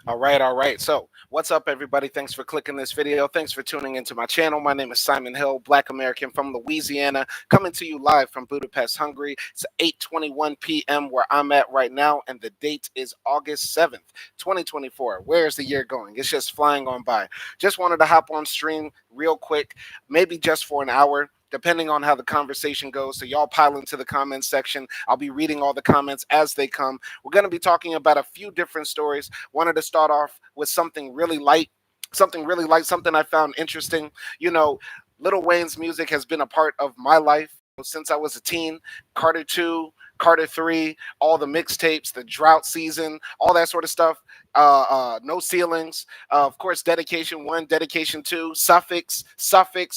All right. So, what's up, everybody? Thanks for clicking this video. Thanks for tuning into my channel. My name is Simon Hill, Black American from Louisiana, coming to you live from Budapest, Hungary. It's 8:21 p.m. where I'm at right now, and the date is August 7th, 2024. Where's the year going? It's just flying on by. Just wanted to hop on stream real quick, maybe just for an hour, depending on how the conversation goes. So y'all pile into the comments section. I'll be reading all the comments as they come. We're going to be talking about a few different stories. Wanted to start off with something I found interesting. You know, Lil Wayne's music has been a part of my life since I was a teen. Carter 2, Carter 3, all the mixtapes, the drought season, all that sort of stuff. No ceilings. Of course, dedication 1, dedication 2, suffix.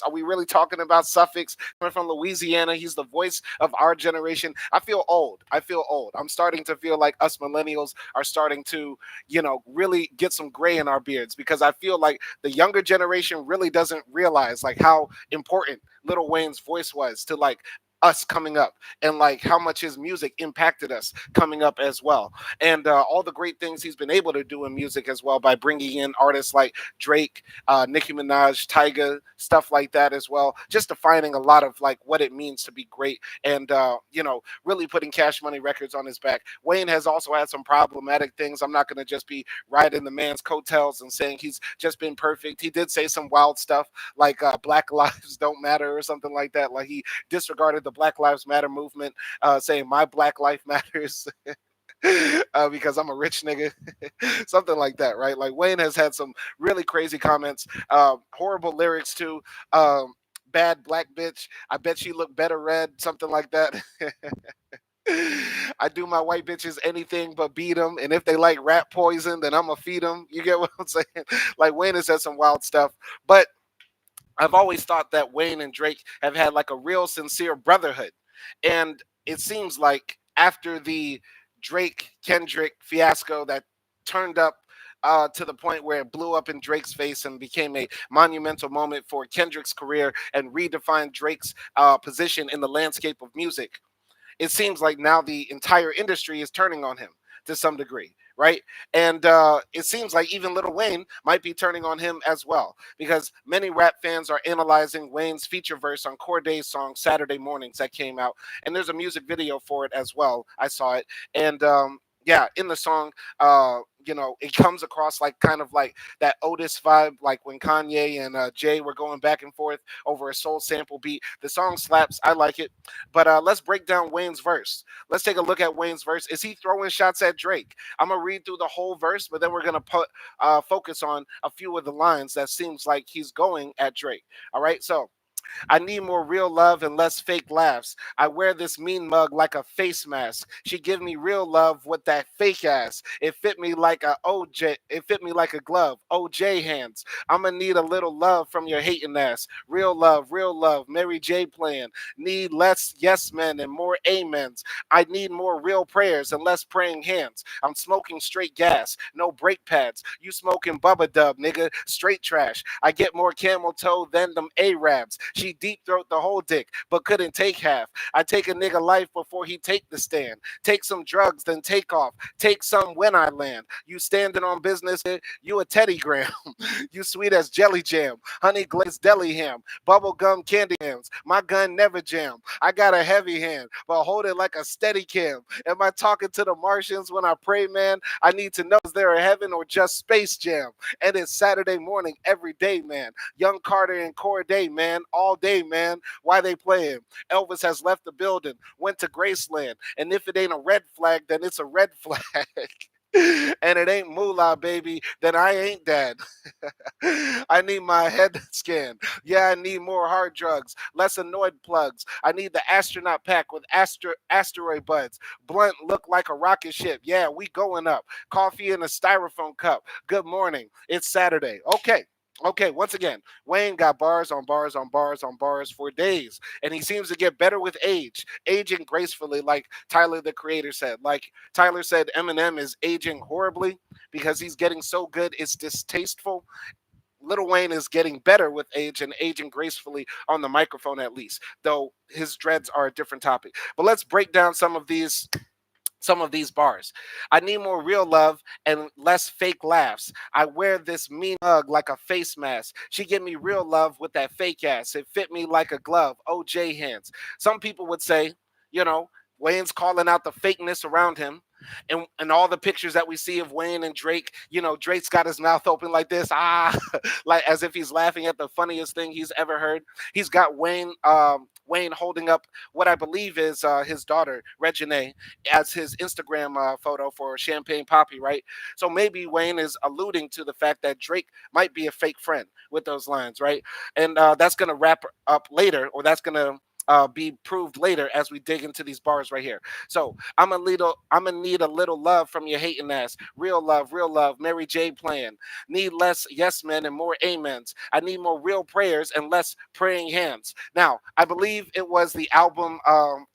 Are we really talking about suffix? Coming from Louisiana, he's the voice of our generation. I feel old. I'm starting to feel like us millennials are starting to, really get some gray in our beards, because I feel like the younger generation really doesn't realize like how important Lil Wayne's voice was to like us coming up, and like how much his music impacted us coming up as well, and all the great things he's been able to do in music as well, by bringing in artists like Drake, Nicki Minaj, Tyga, stuff like that as well, just defining a lot of like what it means to be great, and really putting Cash Money Records on his back. Wayne has also had some problematic things. I'm not going to just be riding the man's coattails and saying he's just been perfect. He did say some wild stuff like Black Lives Don't Matter or something like that. Like he disregarded the Black Lives Matter movement, saying my Black life matters. Because I'm a rich nigga, something like that, right? Like Wayne has had some really crazy comments, horrible lyrics too. Bad black bitch. I bet she look better red, something like that. I do my white bitches anything but beat them, and if they like rat poison, then I'ma feed them. You get what I'm saying? Like Wayne has said some wild stuff, but I've always thought that Wayne and Drake have had like a real sincere brotherhood. And it seems like after the Drake Kendrick fiasco that turned up to the point where it blew up in Drake's face and became a monumental moment for Kendrick's career and redefined Drake's position in the landscape of music, it seems like now the entire industry is turning on him to some degree, right? And it seems like even Lil Wayne might be turning on him as well, because many rap fans are analyzing Wayne's feature verse on Corday's song Saturday Mornings that came out, and there's a music video for it as well. I saw it, and yeah, in the song, it comes across like kind of like that Otis vibe, like when Kanye and Jay were going back and forth over a soul sample beat. The song slaps. I like it. But let's break down Wayne's verse. Let's take a look at Wayne's verse. Is he throwing shots at Drake? I'm gonna read through the whole verse, but then we're gonna put focus on a few of the lines that seems like he's going at Drake. All right, so I need more real love and less fake laughs. I wear this mean mug like a face mask. She give me real love with that fake ass. It fit me like a OJ. It fit me like a glove. OJ hands. I'ma need a little love from your hating ass. Real love, real love. Mary J plan. Need less yes men and more amens. I need more real prayers and less praying hands. I'm smoking straight gas, no brake pads. You smoking Bubba Dub, nigga. Straight trash. I get more camel toe than them Arabs. She deep throat the whole dick, but couldn't take half. I take a nigga life before he take the stand. Take some drugs, then take off. Take some when I land. You standing on business, you a Teddy Graham. You sweet as jelly jam. Honey glazed deli ham. Bubble gum candy yams. My gun never jam. I got a heavy hand, but hold it like a steady cam. Am I talking to the Martians when I pray, man? I need to know, is there a heaven or just Space Jam? And it's Saturday morning every day, man. Young Carter and Corday, man, all day, man. Why they playing? Elvis has left the building, went to Graceland, and if it ain't a red flag, then it's a red flag. And it ain't moolah, baby, then I ain't dead. I need my head scanned. Yeah, I need more hard drugs, less annoyed plugs. I need the astronaut pack with asteroid buds. Blunt look like a rocket ship. Yeah, we going up. Coffee in a styrofoam cup. Good morning. It's Saturday. Okay. Okay, once again, Wayne got bars on bars on bars on bars for days, and he seems to get better with age, aging gracefully, like Tyler the Creator said. Like Tyler said, Eminem is aging horribly because he's getting so good it's distasteful. Lil Wayne is getting better with age and aging gracefully on the microphone, at least, though his dreads are a different topic. But let's break down some of these some of these bars. I need more real love and less fake laughs. I wear this mean mug like a face mask. She give me real love with that fake ass. It fit me like a glove. OJ hands. Some people would say, you know, Wayne's calling out the fakeness around him. And all the pictures that we see of Wayne and Drake, Drake's got his mouth open like this, like as if he's laughing at the funniest thing he's ever heard. He's got Wayne holding up what I believe is his daughter, Regine, as his Instagram photo for Champagne Poppy, right? So maybe Wayne is alluding to the fact that Drake might be a fake friend with those lines, right? And that's going to wrap up later, or that's going to be proved later as we dig into these bars right here. So I'm gonna need a little love from your hating ass. Real love. Mary J playing. Need less yes men and more amens. I need more real prayers and less praying hands. Now, I believe it was the album.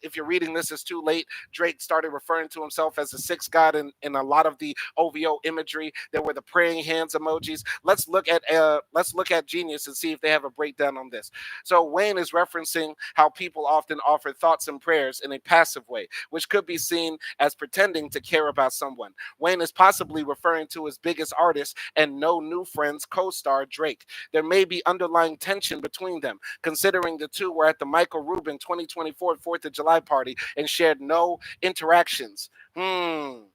If you're reading this, it's too late. Drake started referring to himself as the sixth god in a lot of the OVO imagery. There were the praying hands emojis. Let's look at Genius and see if they have a breakdown on this. So Wayne is referencing how people often offer thoughts and prayers in a passive way, which could be seen as pretending to care about someone. Wayne is possibly referring to his biggest artist and no new friends co-star Drake. There may be underlying tension between them, considering the two were at the Michael Rubin 2024 4th of July party and shared no interactions.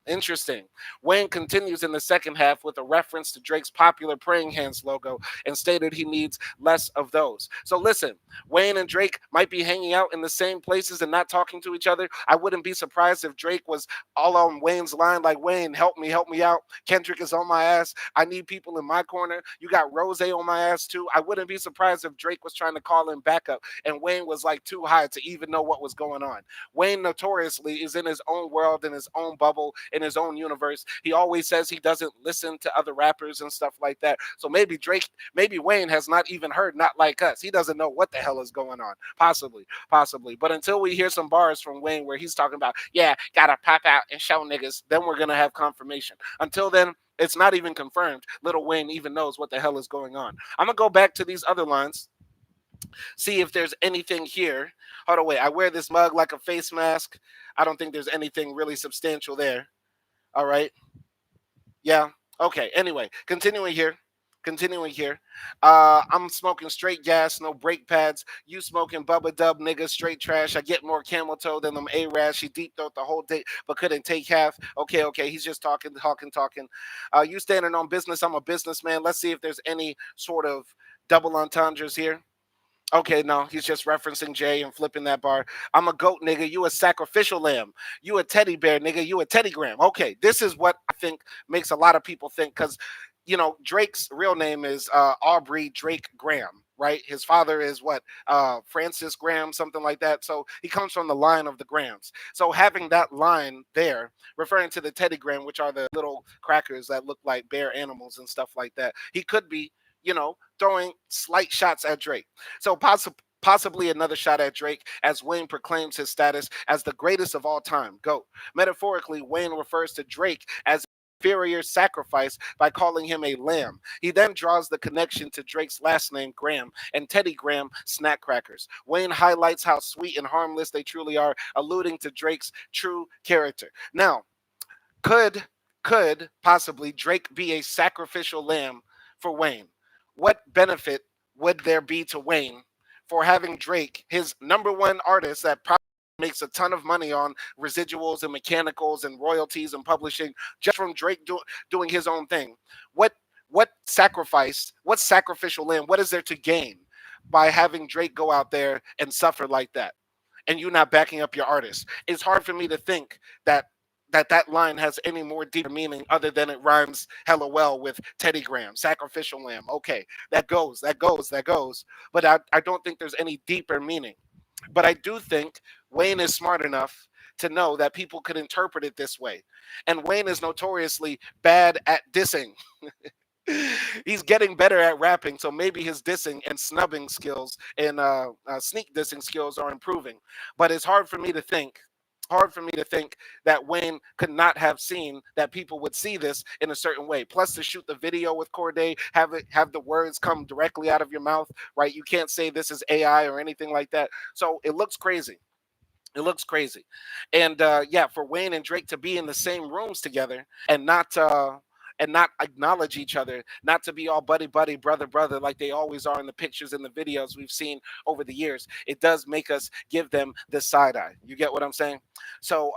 Interesting. Wayne continues in the second half with a reference to Drake's popular praying hands logo and stated he needs less of those. So listen, Wayne and Drake might be hanging out in the same places and not talking to each other. I wouldn't be surprised if Drake was all on Wayne's line, like, Wayne, help me out. Kendrick is on my ass. I need people in my corner. You got Rose on my ass too. I wouldn't be surprised if Drake was trying to call him backup and Wayne was like too high to even know what was going on. Wayne notoriously is in his own world, in his own bubble, in his own universe. He always says he doesn't listen to other rappers and stuff like that. So maybe Wayne has not even heard Not Like Us. He doesn't know what the hell is going on. Possibly. But until we hear some bars from Wayne where he's talking about, yeah, gotta pop out and show niggas, then we're gonna have confirmation. Until then, it's not even confirmed. Little Wayne even knows what the hell is going on. I'm gonna go back to these other lines, see if there's anything here. Hold on, wait. I wear this mug like a face mask. I don't think there's anything really substantial there. All right. Yeah. Okay. Anyway, continuing here. Continuing here. I'm smoking straight gas, no brake pads. You smoking Bubba Dub, nigga, straight trash. I get more camel toe than them A-Rads. She deep throat the whole day, but couldn't take half. Okay. He's just talking. You standing on business. I'm a businessman. Let's see if there's any sort of double entendres here. Okay, no, he's just referencing Jay and flipping that bar. I'm a goat, nigga. You a sacrificial lamb. You a teddy bear, nigga. You a teddy gram. Okay, this is what I think makes a lot of people think, because, Drake's real name is Aubrey Drake Graham, right? His father is what? Francis Graham, something like that. So he comes from the line of the Grahams. So having that line there, referring to the teddy gram, which are the little crackers that look like bear animals and stuff like that, he could be, throwing slight shots at Drake. So possibly another shot at Drake as Wayne proclaims his status as the greatest of all time. GOAT. Metaphorically, Wayne refers to Drake as inferior sacrifice by calling him a lamb. He then draws the connection to Drake's last name, Graham, and Teddy Graham snack crackers. Wayne highlights how sweet and harmless they truly are, alluding to Drake's true character. Now, could possibly Drake be a sacrificial lamb for Wayne? What benefit would there be to Wayne for having Drake, his number one artist that probably makes a ton of money on residuals and mechanicals and royalties and publishing just from Drake doing his own thing? What sacrifice, what sacrificial lamb, what is there to gain by having Drake go out there and suffer like that? And you not backing up your artist. It's hard for me to think that line has any more deeper meaning other than it rhymes hella well with Teddy Graham, sacrificial lamb. Okay, that goes. But I don't think there's any deeper meaning. But I do think Wayne is smart enough to know that people could interpret it this way. And Wayne is notoriously bad at dissing. He's getting better at rapping, so maybe his dissing and snubbing skills and sneak dissing skills are improving. But it's hard for me to think that Wayne could not have seen that people would see this in a certain way. Plus, to shoot the video with Corday, have the words come directly out of your mouth, right? You can't say this is AI or anything like that. So it looks crazy. It looks crazy. And yeah, for Wayne and Drake to be in the same rooms together and not acknowledge each other, not to be all buddy buddy, brother brother like they always are in the pictures and the videos we've seen over the years, it does make us give them the side eye. You get what I'm saying? So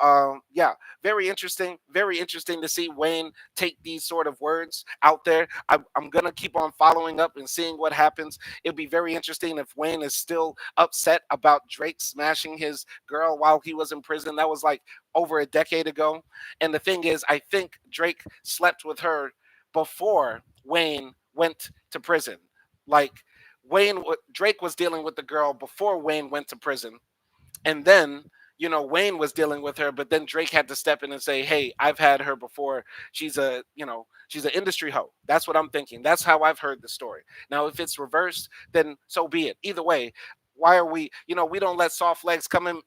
yeah, very interesting to see Wayne take these sort of words out there. I'm gonna keep on following up and seeing what happens. It'd be very interesting if Wayne is still upset about Drake smashing his girl while he was in prison. That was like over a decade ago. And the thing is, I think Drake slept with her before Wayne went to prison. Like Drake was dealing with the girl before Wayne went to prison, and then Wayne was dealing with her, but then Drake had to step in and say, hey, I've had her before. She's an industry hoe. That's what I'm thinking. That's how I've heard the story. Now if it's reversed, then so be it. Either way, why are we don't let soft legs come in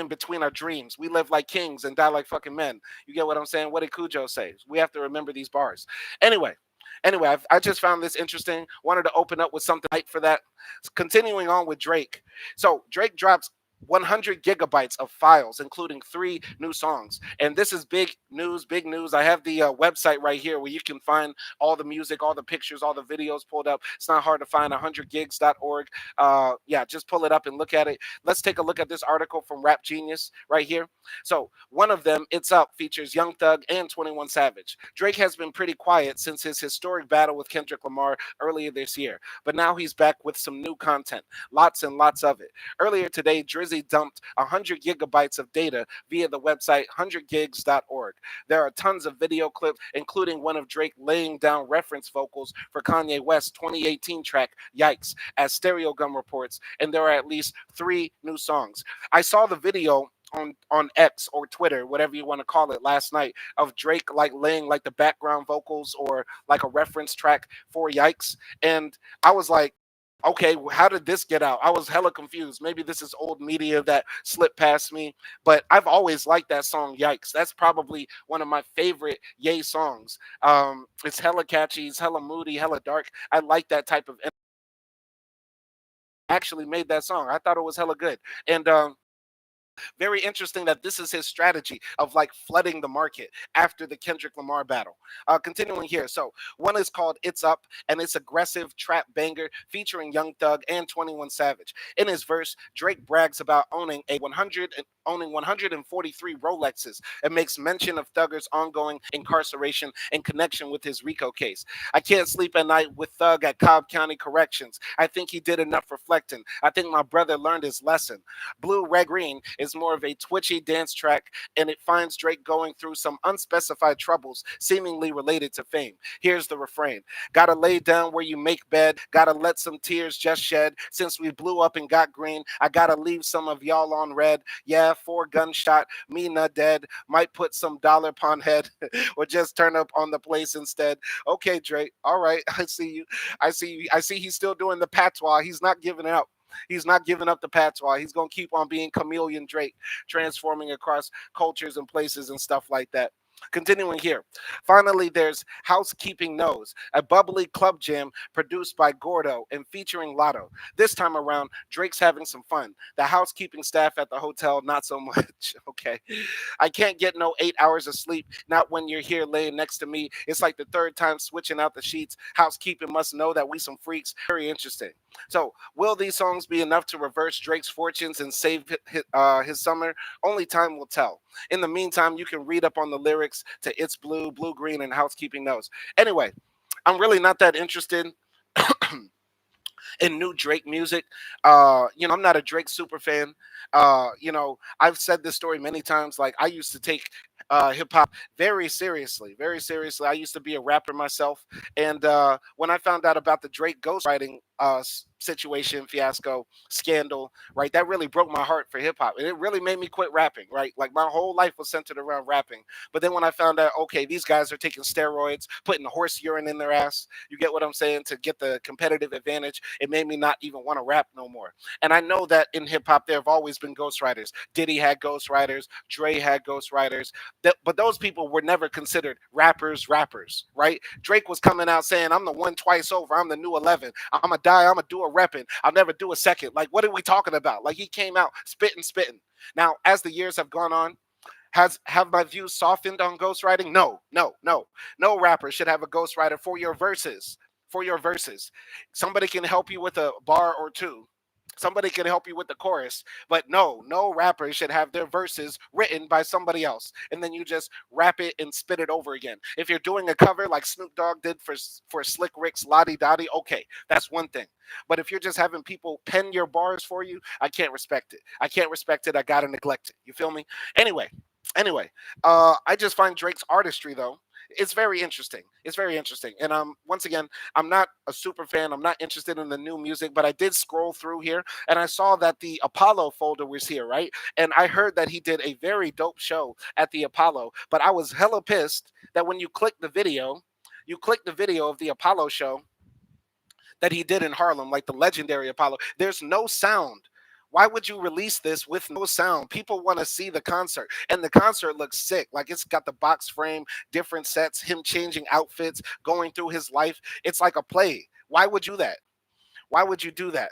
between our dreams. We live like kings and die like fucking men. You get what I'm saying? What did Cujo say? We have to remember these bars. Anyway, I just found this interesting. Wanted to open up with something light for that. Continuing on with Drake. So Drake drops 100 gigabytes of files, including 3 new songs. And this is big news, big news. I have the website right here where you can find all the music, all the pictures, all the videos pulled up. It's not hard to find, 100gigs.org. Yeah, just pull it up and look at it. Let's take a look at this article from Rap Genius right here. So, one of them, It's Up, features Young Thug and 21 Savage. Drake has been pretty quiet since his historic battle with Kendrick Lamar earlier this year, but now he's back with some new content. Lots and lots of it. Earlier today, Drizzy dumped 100 gigabytes of data via the website 100gigs.org. There are tons of video clips, including one of Drake laying down reference vocals for Kanye West's 2018 track Yikes, as Stereo Gum reports, and there are at least 3 new songs. I saw the video on X or Twitter, whatever you want to call it, last night of Drake like laying like the background vocals or like a reference track for Yikes, and I was like, okay, how did this get out? I was hella confused. Maybe this is old media that slipped past me, but I've always liked that song Yikes. That's probably one of my favorite Ye songs. It's hella catchy, it's hella moody, hella dark. I like that type of actually made that song. I thought it was hella good. And very interesting that this is his strategy of like flooding the market after the Kendrick Lamar battle. Continuing here. So one is called It's Up, and it's aggressive trap banger featuring Young Thug and 21 Savage. In his verse, Drake brags about owning 143 Rolexes and makes mention of Thugger's ongoing incarceration in connection with his RICO case. I can't sleep at night with Thug at Cobb County Corrections. I think he did enough reflecting. I think my brother learned his lesson. Blue Red Green is more of a twitchy dance track, and it finds Drake going through some unspecified troubles seemingly related to fame. Here's the refrain: gotta lay down where you make bed, gotta let some tears just shed. Since we blew up and got green, I gotta leave some of y'all on red. Yeah, 4 gunshot, me not dead. Might put some dollar upon head or just turn up on the place instead. Okay, Drake. All right, I see you. I see you. I see he's still doing the patois. He's not giving up. He's not giving up the patois. He's going to keep on being chameleon Drake, transforming across cultures and places and stuff like that. Continuing here. Finally, there's Housekeeping Knows, a bubbly club jam produced by Gordo and featuring Lotto. This time around, Drake's having some fun. The housekeeping staff at the hotel, not so much. Okay. I can't get no 8 hours of sleep, not when you're here laying next to me. It's like the third time switching out the sheets. Housekeeping must know that we some freaks. Very interesting. So, will these songs be enough to reverse Drake's fortunes and save his summer? Only time will tell. In the meantime, you can read up on the lyrics to It's Blue, Blue Green, and Housekeeping Knows. Anyway, I'm really not that interested in new Drake music. I'm not a Drake super fan. I've said this story many times. Like, I used to take hip hop very seriously, very seriously. I used to be a rapper myself, and when I found out about the Drake ghostwriting situation, fiasco, scandal, right, that really broke my heart for hip hop, and it really made me quit rapping. Right, like my whole life was centered around rapping. But then when I found out, okay, these guys are taking steroids, putting horse urine in their ass, you get what I'm saying, to get the competitive advantage, it made me not even want to rap no more. And I know that in hip hop there have always been ghostwriters. Diddy had ghostwriters, Dre had ghostwriters, but those people were never considered rappers, right? Drake was coming out saying, I'm the one twice over, I'm the new 11, I'm a die, I'm gonna do a repping. I'll never do a second. Like, what are we talking about? Like, he came out spitting. Now, as the years have gone on, have my views softened on ghostwriting? No, no. No rapper should have a ghostwriter for your verses. For your verses. Somebody can help you with a bar or two. Somebody can help you with the chorus, but no rapper should have their verses written by somebody else, and then you just rap it and spit it over again. If you're doing a cover like Snoop Dogg did for Slick Rick's Lottie Dottie, okay, that's one thing. But if you're just having people pen your bars for you, I can't respect it. I can't respect it. I gotta neglect it. You feel me? Anyway, anyway, I just find Drake's artistry though. It's very interesting. It's very interesting. And once again, I'm not a super fan. I'm not interested in the new music, but I did scroll through here and I saw that the Apollo folder was here, right? And I heard that he did a very dope show at the Apollo, but I was hella pissed that when you click the video of the Apollo show that he did in Harlem, like the legendary Apollo, there's no sound. Why would you release this with no sound? People want to see the concert, and the concert looks sick. Like, it's got the box frame, different sets, him changing outfits, going through his life. It's like a play. Why would you do that? Why would you do that?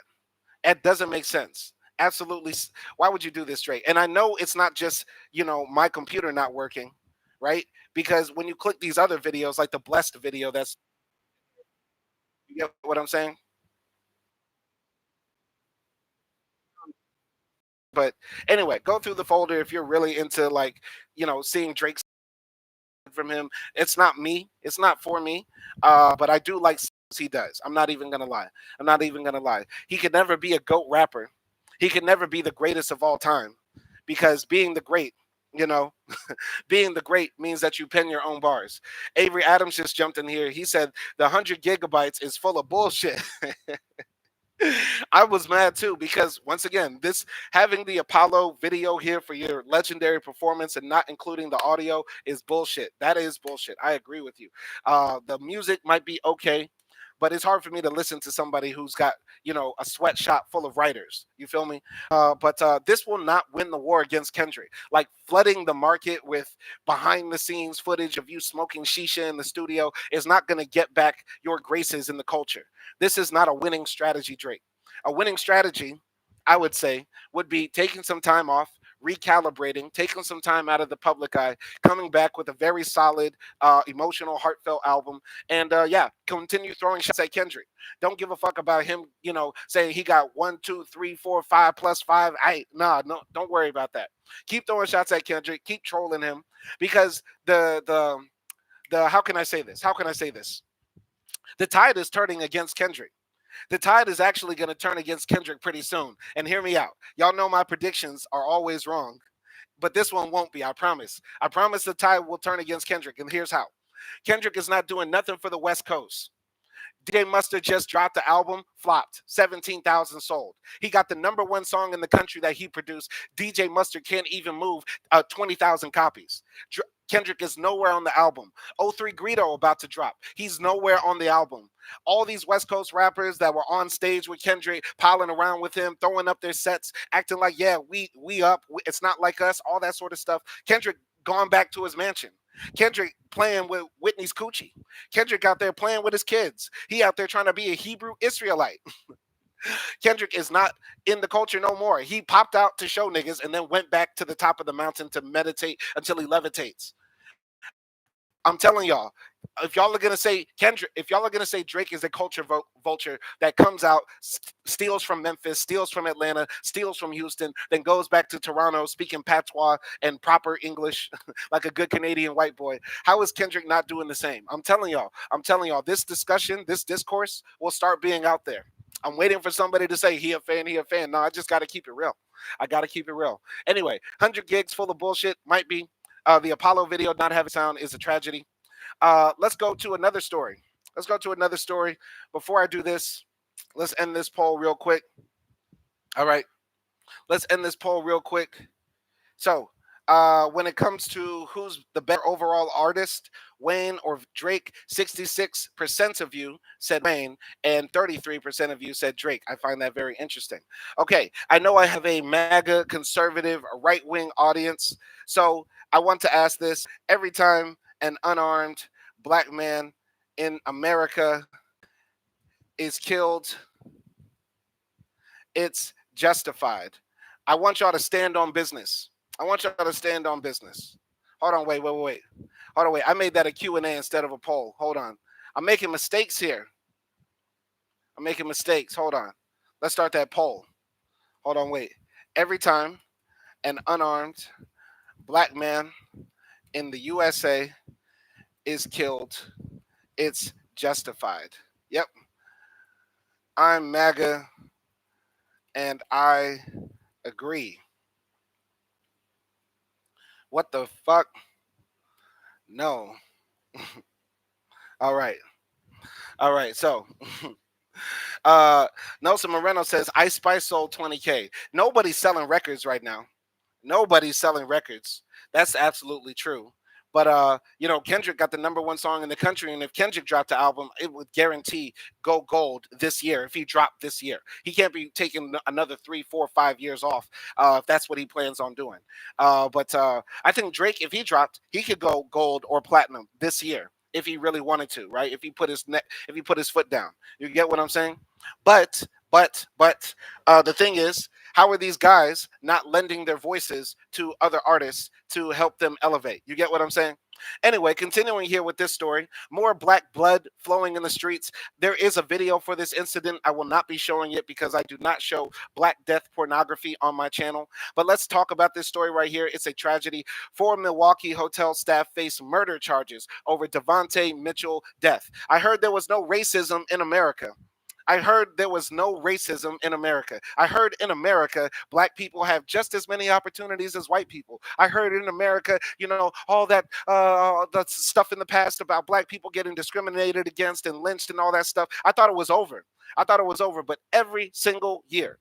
It doesn't make sense. Absolutely. Why would you do this, Drake? And I know it's not just, my computer not working, right? Because when you click these other videos, like the Blessed video, you get what I'm saying? But anyway, go through the folder if you're really into, like, seeing Drake's from him. It's not me. It's not for me. But I do like he does. I'm not even gonna lie. I'm not even gonna lie. He could never be a GOAT rapper. He could never be the greatest of all time, because being the great, you know, being the great means that you pen your own bars. Avery Adams just jumped in here. He said the 100 gigabytes is full of bullshit. I was mad too, because once again, this having the Apollo video here for your legendary performance and not including the audio is bullshit. That is bullshit. I agree with you. The music might be okay, but it's hard for me to listen to somebody who's got, a sweatshop full of writers. You feel me? But this will not win the war against Kendrick. Like, flooding the market with behind the scenes footage of you smoking shisha in the studio is not going to get back your graces in the culture. This is not a winning strategy, Drake. A winning strategy, I would say, would be taking some time off, recalibrating, taking some time out of the public eye, coming back with a very solid, emotional, heartfelt album, and yeah, continue throwing shots at Kendrick. Don't give a fuck about him, saying he got 1, 2, 3, 4, 5 plus five. Nah, no, don't worry about that. Keep throwing shots at Kendrick. Keep trolling him, because the how can I say this? How can I say this? The tide is turning against Kendrick. The tide is actually going to turn against Kendrick pretty soon. And hear me out. Y'all know my predictions are always wrong, but this one won't be. I promise. I promise the tide will turn against Kendrick. And here's how. Kendrick is not doing nothing for the West Coast. DJ Mustard just dropped the album, flopped, 17,000 sold. He got the number one song in the country that he produced. DJ Mustard can't even move 20,000 copies. Kendrick is nowhere on the album. O3 Greedo about to drop. He's nowhere on the album. All these West Coast rappers that were on stage with Kendrick, piling around with him, throwing up their sets, acting like, yeah, we up. It's not like us, all that sort of stuff. Kendrick gone back to his mansion. Kendrick playing with Whitney's coochie. Kendrick out there playing with his kids. He out there trying to be a Hebrew Israelite. Kendrick is not in the culture no more. He popped out to show niggas and then went back to the top of the mountain to meditate until he levitates. I'm telling y'all, if y'all are gonna say Kendrick, if y'all are gonna say Drake is a culture vulture that comes out, steals from Memphis, steals from Atlanta, steals from Houston, then goes back to Toronto speaking patois and proper English like a good Canadian white boy, how is Kendrick not doing the same? I'm telling y'all, this discussion, this discourse will start being out there. I'm waiting for somebody to say he a fan, he a fan. No, I just got to keep it real. I got to keep it real. Anyway, 100 gigs full of bullshit might be. The Apollo video not having sound is a tragedy. Let's go to another story. Let's go to another story. Before I do this, let's end this poll real quick. All right. Let's end this poll real quick. So, when it comes to who's the better overall artist, Wayne or Drake, 66% of you said Wayne and 33% of you said Drake. I find that very interesting. Okay, I know I have a MAGA conservative right wing audience, so I want to ask this. Every time an unarmed black man in America is killed, It's justified. I want y'all to stand on business. I want y'all to stand on business. Hold on, wait. Hold on, wait. I made that a Q&A instead of a poll. Hold on. I'm making mistakes here. I'm making mistakes. Hold on. Let's start that poll. Hold on, wait. Every time an unarmed black man in the USA is killed, it's justified. Yep. I'm MAGA and I agree. What the fuck? No. All right. All right. So, uh, Nelson Moreno says Ice Spice sold 20K. Nobody's selling records right now. Nobody's selling records. That's absolutely true. But Kendrick got the #1 song in the country, and if Kendrick dropped the album, it would guarantee go gold this year. If he dropped this year, he can't be taking another 3, 4, 5 years off if that's what he plans on doing. But I think Drake, if he dropped, he could go gold or platinum this year if he really wanted to, right? If he put his foot down, you get what I'm saying? But the thing is, how are these guys not lending their voices to other artists to help them elevate? You get what I'm saying? Anyway, continuing here with this story, more black blood flowing in the streets. There is a video for this incident. I will not be showing it because I do not show black death pornography on my channel. But let's talk about this story right here. It's a tragedy. 4 Milwaukee hotel staff face murder charges over Devontae Mitchell death. I heard there was no racism in America. I heard there was no racism in America. I heard in America, black people have just as many opportunities as white people. I heard in America, all that the stuff in the past about black people getting discriminated against and lynched and all that stuff. I thought it was over. I thought it was over, but every single year,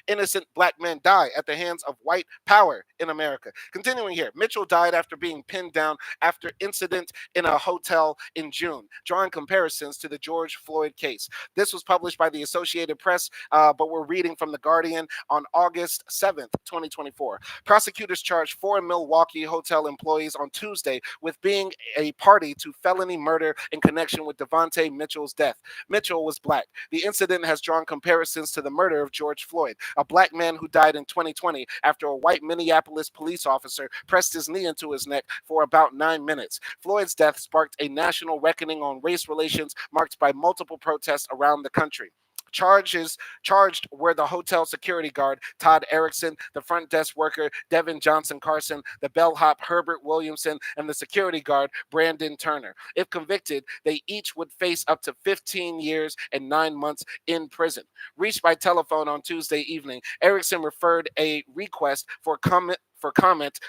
innocent black men die at the hands of white power in America. Continuing here, Mitchell died after being pinned down after incident in a hotel in June, drawing comparisons to the George Floyd case. This was published by the Associated Press, but we're reading from The Guardian on August 7th, 2024. Prosecutors charged 4 Milwaukee hotel employees on Tuesday with being a party to felony murder in connection with Devontae Mitchell's death. Mitchell was black. The incident has drawn comparisons to the murder of George Floyd, a black man who died in 2020 after a white Minneapolis police officer pressed his knee into his neck for about 9 minutes. Floyd's death sparked a national reckoning on race relations marked by multiple protests around the country. Charged were the hotel security guard Todd Erickson, the front desk worker Devin Johnson Carson, the bellhop Herbert Williamson, and the security guard Brandon Turner. If convicted, they each would face up to 15 years and 9 months in prison. Reached by telephone on Tuesday evening, Erickson referred a request for comment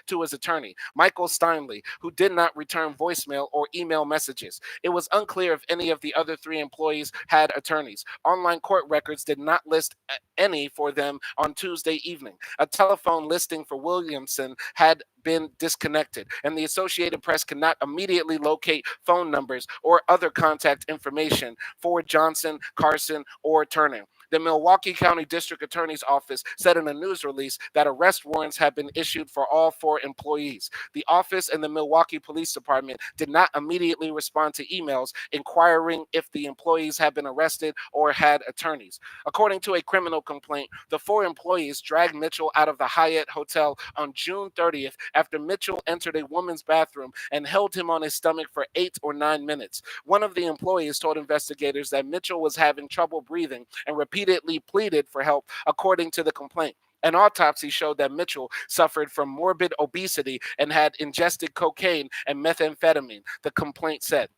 to his attorney, Michael Steinley, who did not return voicemail or email messages. It was unclear if any of the other 3 employees had attorneys. Online court records did not list any for them on Tuesday evening. A telephone listing for Williamson had been disconnected, and the Associated Press cannot immediately locate phone numbers or other contact information for Johnson, Carson, or Turner. The Milwaukee County District Attorney's Office said in a news release that arrest warrants have been issued for all 4 employees. The office and the Milwaukee Police Department did not immediately respond to emails inquiring if the employees had been arrested or had attorneys. According to a criminal complaint, the 4 employees dragged Mitchell out of the Hyatt Hotel on June 30th after Mitchell entered a woman's bathroom and held him on his stomach for 8 or 9 minutes. One of the employees told investigators that Mitchell was having trouble breathing and repeatedly pleaded for help, according to the complaint. An autopsy showed that Mitchell suffered from morbid obesity and had ingested cocaine and methamphetamine, the complaint said.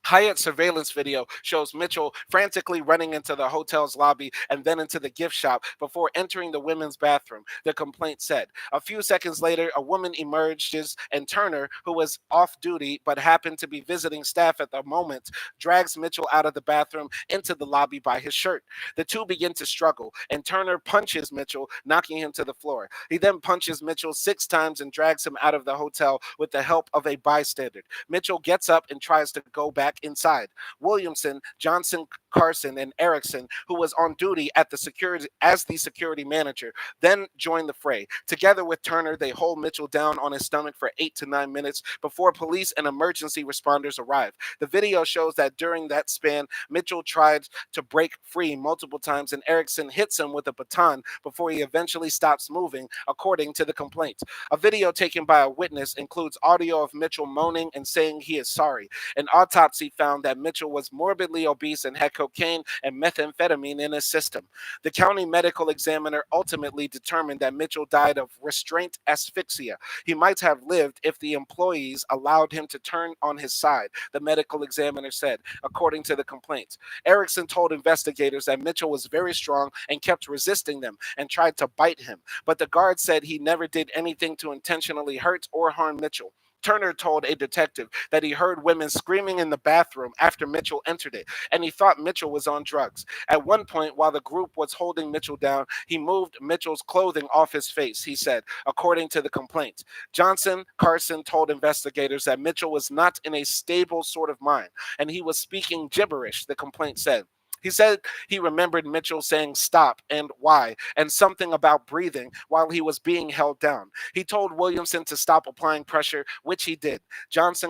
Hyatt surveillance video shows Mitchell frantically running into the hotel's lobby and then into the gift shop before entering the women's bathroom, the complaint said. A few seconds later, a woman emerges and Turner, who was off duty but happened to be visiting staff at the moment, drags Mitchell out of the bathroom into the lobby by his shirt. The two begin to struggle, and Turner punches Mitchell, knocking him to the floor. He then punches Mitchell 6 times and drags him out of the hotel with the help of a bystander. Mitchell gets up and tries to go back inside. Williamson, Johnson, Carson, and Erickson, who was on duty at the security as the security manager, then joined the fray. Together with Turner, they hold Mitchell down on his stomach for 8 to 9 minutes before police and emergency responders arrive. The video shows that during that span, Mitchell tried to break free multiple times, and Erickson hits him with a baton before he eventually stops moving, according to the complaint. A video taken by a witness includes audio of Mitchell moaning and saying he is sorry. An autopsy found that Mitchell was morbidly obese and had cocaine and methamphetamine in his system. The county medical examiner ultimately determined that Mitchell died of restraint asphyxia. He might have lived if the employees allowed him to turn on his side, the medical examiner said, according to the complaint. Erickson told investigators that Mitchell was very strong and kept resisting them and tried to bite him, but the guard said he never did anything to intentionally hurt or harm Mitchell. Turner told a detective that he heard women screaming in the bathroom after Mitchell entered it, and he thought Mitchell was on drugs. At one point, while the group was holding Mitchell down, he moved Mitchell's clothing off his face, he said, according to the complaint. Carson told investigators that Mitchell was not in a stable sort of mind, and he was speaking gibberish, the complaint said. He said he remembered Mitchell saying stop and why, and something about breathing while he was being held down. He told Williamson to stop applying pressure, which he did.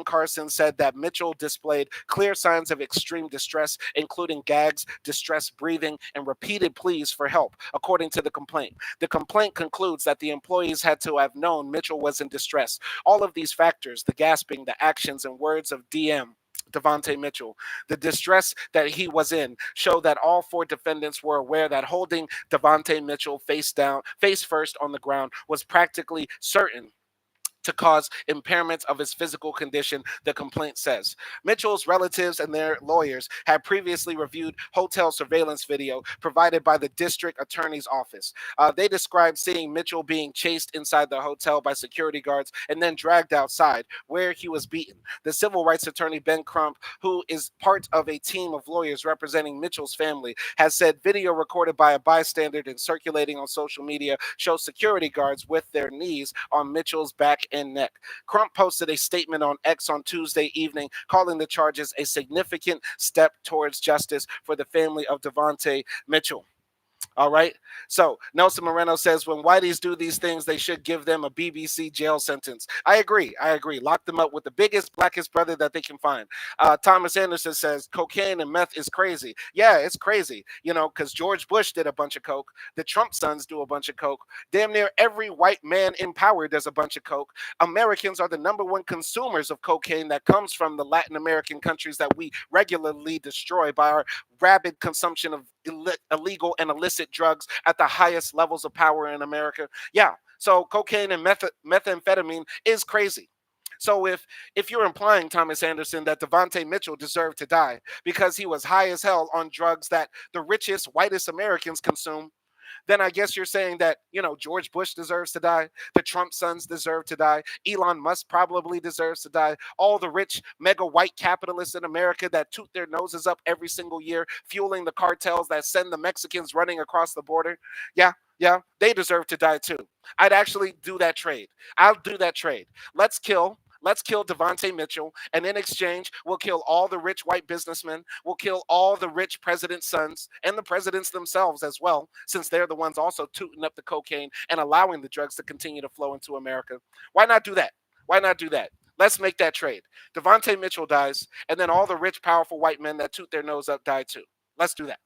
Carson said that Mitchell displayed clear signs of extreme distress, including gags, distressed breathing, and repeated pleas for help, according to the complaint. The complaint concludes that the employees had to have known Mitchell was in distress. All of these factors, the gasping, the actions, and words of Devontae Mitchell, the distress that he was in, show that all four defendants were aware that holding Devontae Mitchell face first on the ground was practically certain to cause impairment of his physical condition, the complaint says. Mitchell's relatives and their lawyers had previously reviewed hotel surveillance video provided by the district attorney's office. They described seeing Mitchell being chased inside the hotel by security guards and then dragged outside, where he was beaten. The civil rights attorney Ben Crump, who is part of a team of lawyers representing Mitchell's family, has said video recorded by a bystander and circulating on social media shows security guards with their knees on Mitchell's back and neck. Crump posted a statement on X on Tuesday evening, calling the charges a significant step towards justice for the family of Devontae Mitchell. All right. So Nelson Moreno says when whiteys do these things, they should give them a BBC jail sentence. I agree. Lock them up with the biggest, blackest brother that they can find. Thomas Anderson says cocaine and meth is crazy. Yeah, it's crazy. Because George Bush did a bunch of coke. The Trump sons do a bunch of coke. Damn near every white man in power does a bunch of coke. Americans are the number one consumers of cocaine that comes from the Latin American countries that we regularly destroy by our rabid consumption of illegal and illicit drugs at the highest levels of power in America. Yeah, so cocaine and methamphetamine is crazy. So if you're implying, Thomas Anderson, that Devontae Mitchell deserved to die because he was high as hell on drugs that the richest, whitest Americans consume, then I guess you're saying that, George Bush deserves to die. The Trump sons deserve to die. Elon Musk probably deserves to die. All the rich, mega white capitalists in America that toot their noses up every single year, fueling the cartels that send the Mexicans running across the border. Yeah, they deserve to die too. I'd actually do that trade. I'll do that trade. Let's kill Devontae Mitchell, and in exchange, we'll kill all the rich white businessmen. We'll kill all the rich president's sons and the presidents themselves as well, since they're the ones also tooting up the cocaine and allowing the drugs to continue to flow into America. Why not do that? Why not do that? Let's make that trade. Devontae Mitchell dies, and then all the rich, powerful white men that toot their nose up die too. Let's do that.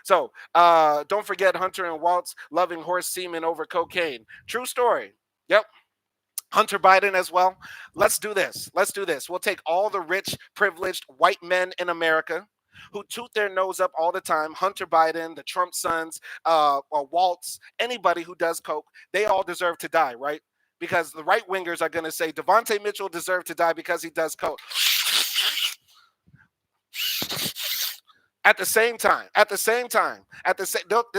So don't forget Hunter and Walz loving horse semen over cocaine. True story. Yep. Hunter Biden as well. Let's do this. We'll take all the rich, privileged white men in America who toot their nose up all the time. Hunter Biden, the Trump sons, or Waltz, anybody who does coke, they all deserve to die, right? Because the right wingers are going to say Devontae Mitchell deserved to die because he does coke. This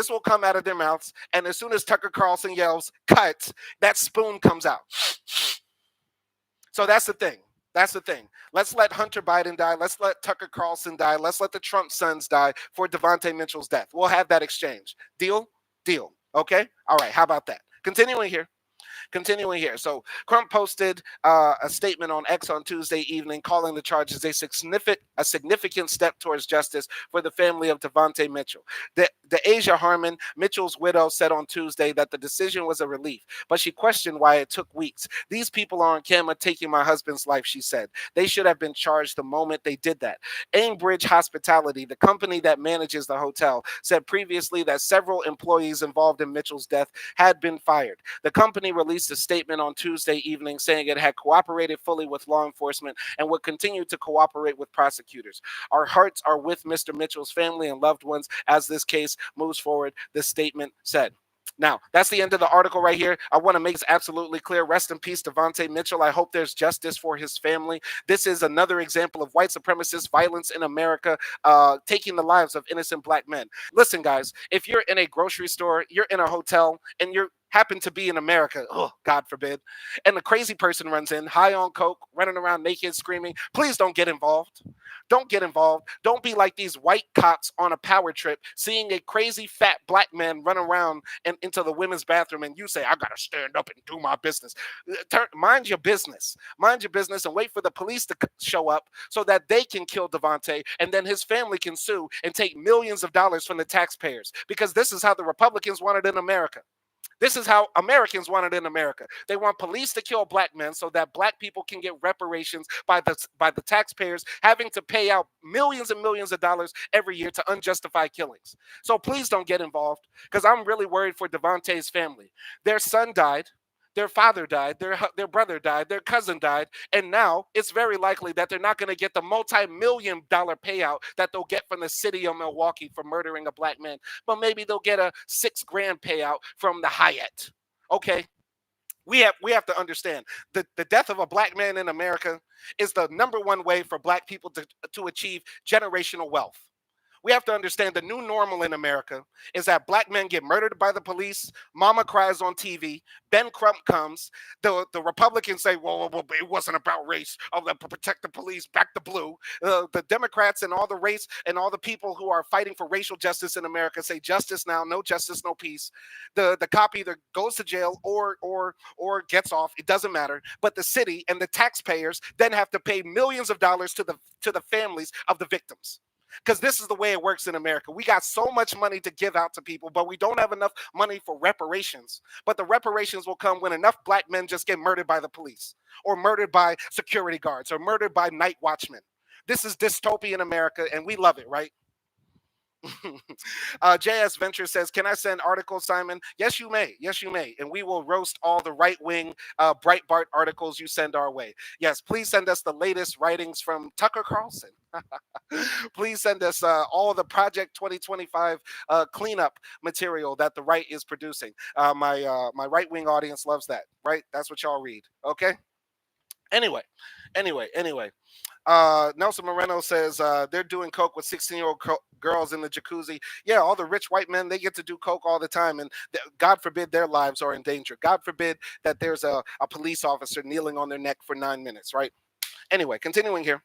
will come out of their mouths, and as soon as Tucker Carlson yells "cut," that spoon comes out. So that's the thing. Let's let Hunter Biden die. Let's let Tucker Carlson die. Let's let the Trump sons die for Devontae Mitchell's death. We'll have that exchange. Deal? Deal. Okay? All right. How about that? Continuing here. Continuing here. So Crump posted a statement on X on Tuesday evening calling the charges a significant step towards justice for the family of Devontae Mitchell. The Asia Harmon, Mitchell's widow, said on Tuesday that the decision was a relief, but she questioned why it took weeks. These people are on camera taking my husband's life, she said. They should have been charged the moment they did that. Aimbridge Hospitality, the company that manages the hotel, said previously that several employees involved in Mitchell's death had been fired. The company released a statement on Tuesday evening saying it had cooperated fully with law enforcement and would continue to cooperate with prosecutors. Our hearts are with Mr. Mitchell's family and loved ones as this case moves forward, the statement said. Now, that's the end of the article right here. I want to make this absolutely clear. Rest in peace, Devontae Mitchell. I hope there's justice for his family. This is another example of white supremacist violence in America, taking the lives of innocent black men. Listen, guys, if you're in a grocery store, you're in a hotel, and you're happen to be in America, oh, God forbid, and the crazy person runs in, high on coke, running around naked, screaming, please don't get involved. Don't get involved. Don't be like these white cops on a power trip, seeing a crazy fat black man run around and into the women's bathroom, and you say, I gotta stand up and do my business. Mind your business. Mind your business and wait for the police to show up so that they can kill Devontae, and then his family can sue and take millions of dollars from the taxpayers. Because this is how the Republicans want it in America. This is how Americans want it in America. They want police to kill black men so that black people can get reparations by the taxpayers having to pay out millions and millions of dollars every year to unjustified killings. So please don't get involved because I'm really worried for Devontae's family. Their son died. Their father died, their brother died, their cousin died, and now it's very likely that they're not going to get the multi-million dollar payout that they'll get from the city of Milwaukee for murdering a black man, but maybe they'll get a $6,000 payout from the Hyatt. Okay, we have to understand the death of a black man in America is the number one way for black people to achieve generational wealth. We have to understand the new normal in America is that black men get murdered by the police. Mama cries on TV. Ben Crump comes. The Republicans say, well, it wasn't about race. Oh, protect the police. Back the blue. The Democrats and all the race and all the people who are fighting for racial justice in America say justice now, no justice, no peace. The cop either goes to jail or gets off. It doesn't matter. But the city and the taxpayers then have to pay millions of dollars to the families of the victims. Because this is the way it works in America. We got so much money to give out to people, but we don't have enough money for reparations. But the reparations will come when enough black men just get murdered by the police, or murdered by security guards, or murdered by night watchmen. This is dystopian America, and we love it, right? JS Venture says, can I send articles, Simon? Yes, you may. Yes, you may. And we will roast all the right wing Breitbart articles you send our way. Yes, please send us the latest writings from Tucker Carlson. Please send us all the Project 2025 cleanup material that the right is producing. My right wing audience loves that, right? That's what y'all read. Okay. Anyway. Nelson Moreno says they're doing coke with 16-year-old girls in the jacuzzi. Yeah, all the rich white men, they get to do coke all the time, and God forbid their lives are in danger. God forbid that there's a police officer kneeling on their neck for 9 minutes, right? Anyway, continuing here.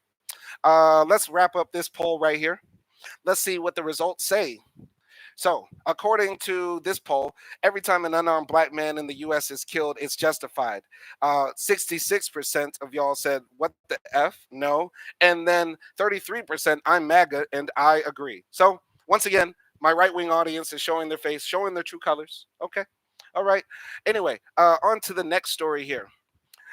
Let's wrap up this poll right here. Let's see what the results say. So, according to this poll, every time an unarmed black man in the U.S. is killed, it's justified. 66% of y'all said, what the F? No. And then 33%, I'm MAGA, and I agree. So, once again, my right wing audience is showing their face, showing their true colors. Okay. All right. Anyway, on to the next story here.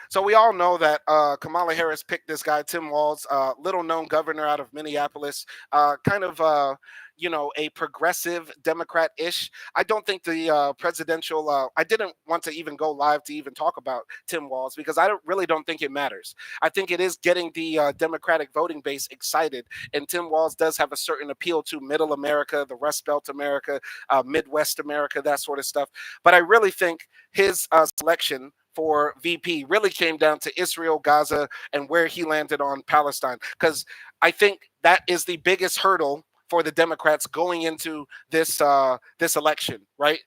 So we all know that Kamala Harris picked this guy, Tim Walz, little known governor out of Minneapolis, kind of, a progressive Democrat-ish. I don't think the presidential, I didn't want to even go live to even talk about Tim Walz because really don't think it matters. I think it is getting the Democratic voting base excited. And Tim Walz does have a certain appeal to middle America, the Rust Belt America, Midwest America, that sort of stuff. But I really think his selection for VP really came down to Israel, Gaza, and where he landed on Palestine. Because I think that is the biggest hurdle for the Democrats going into this election, right?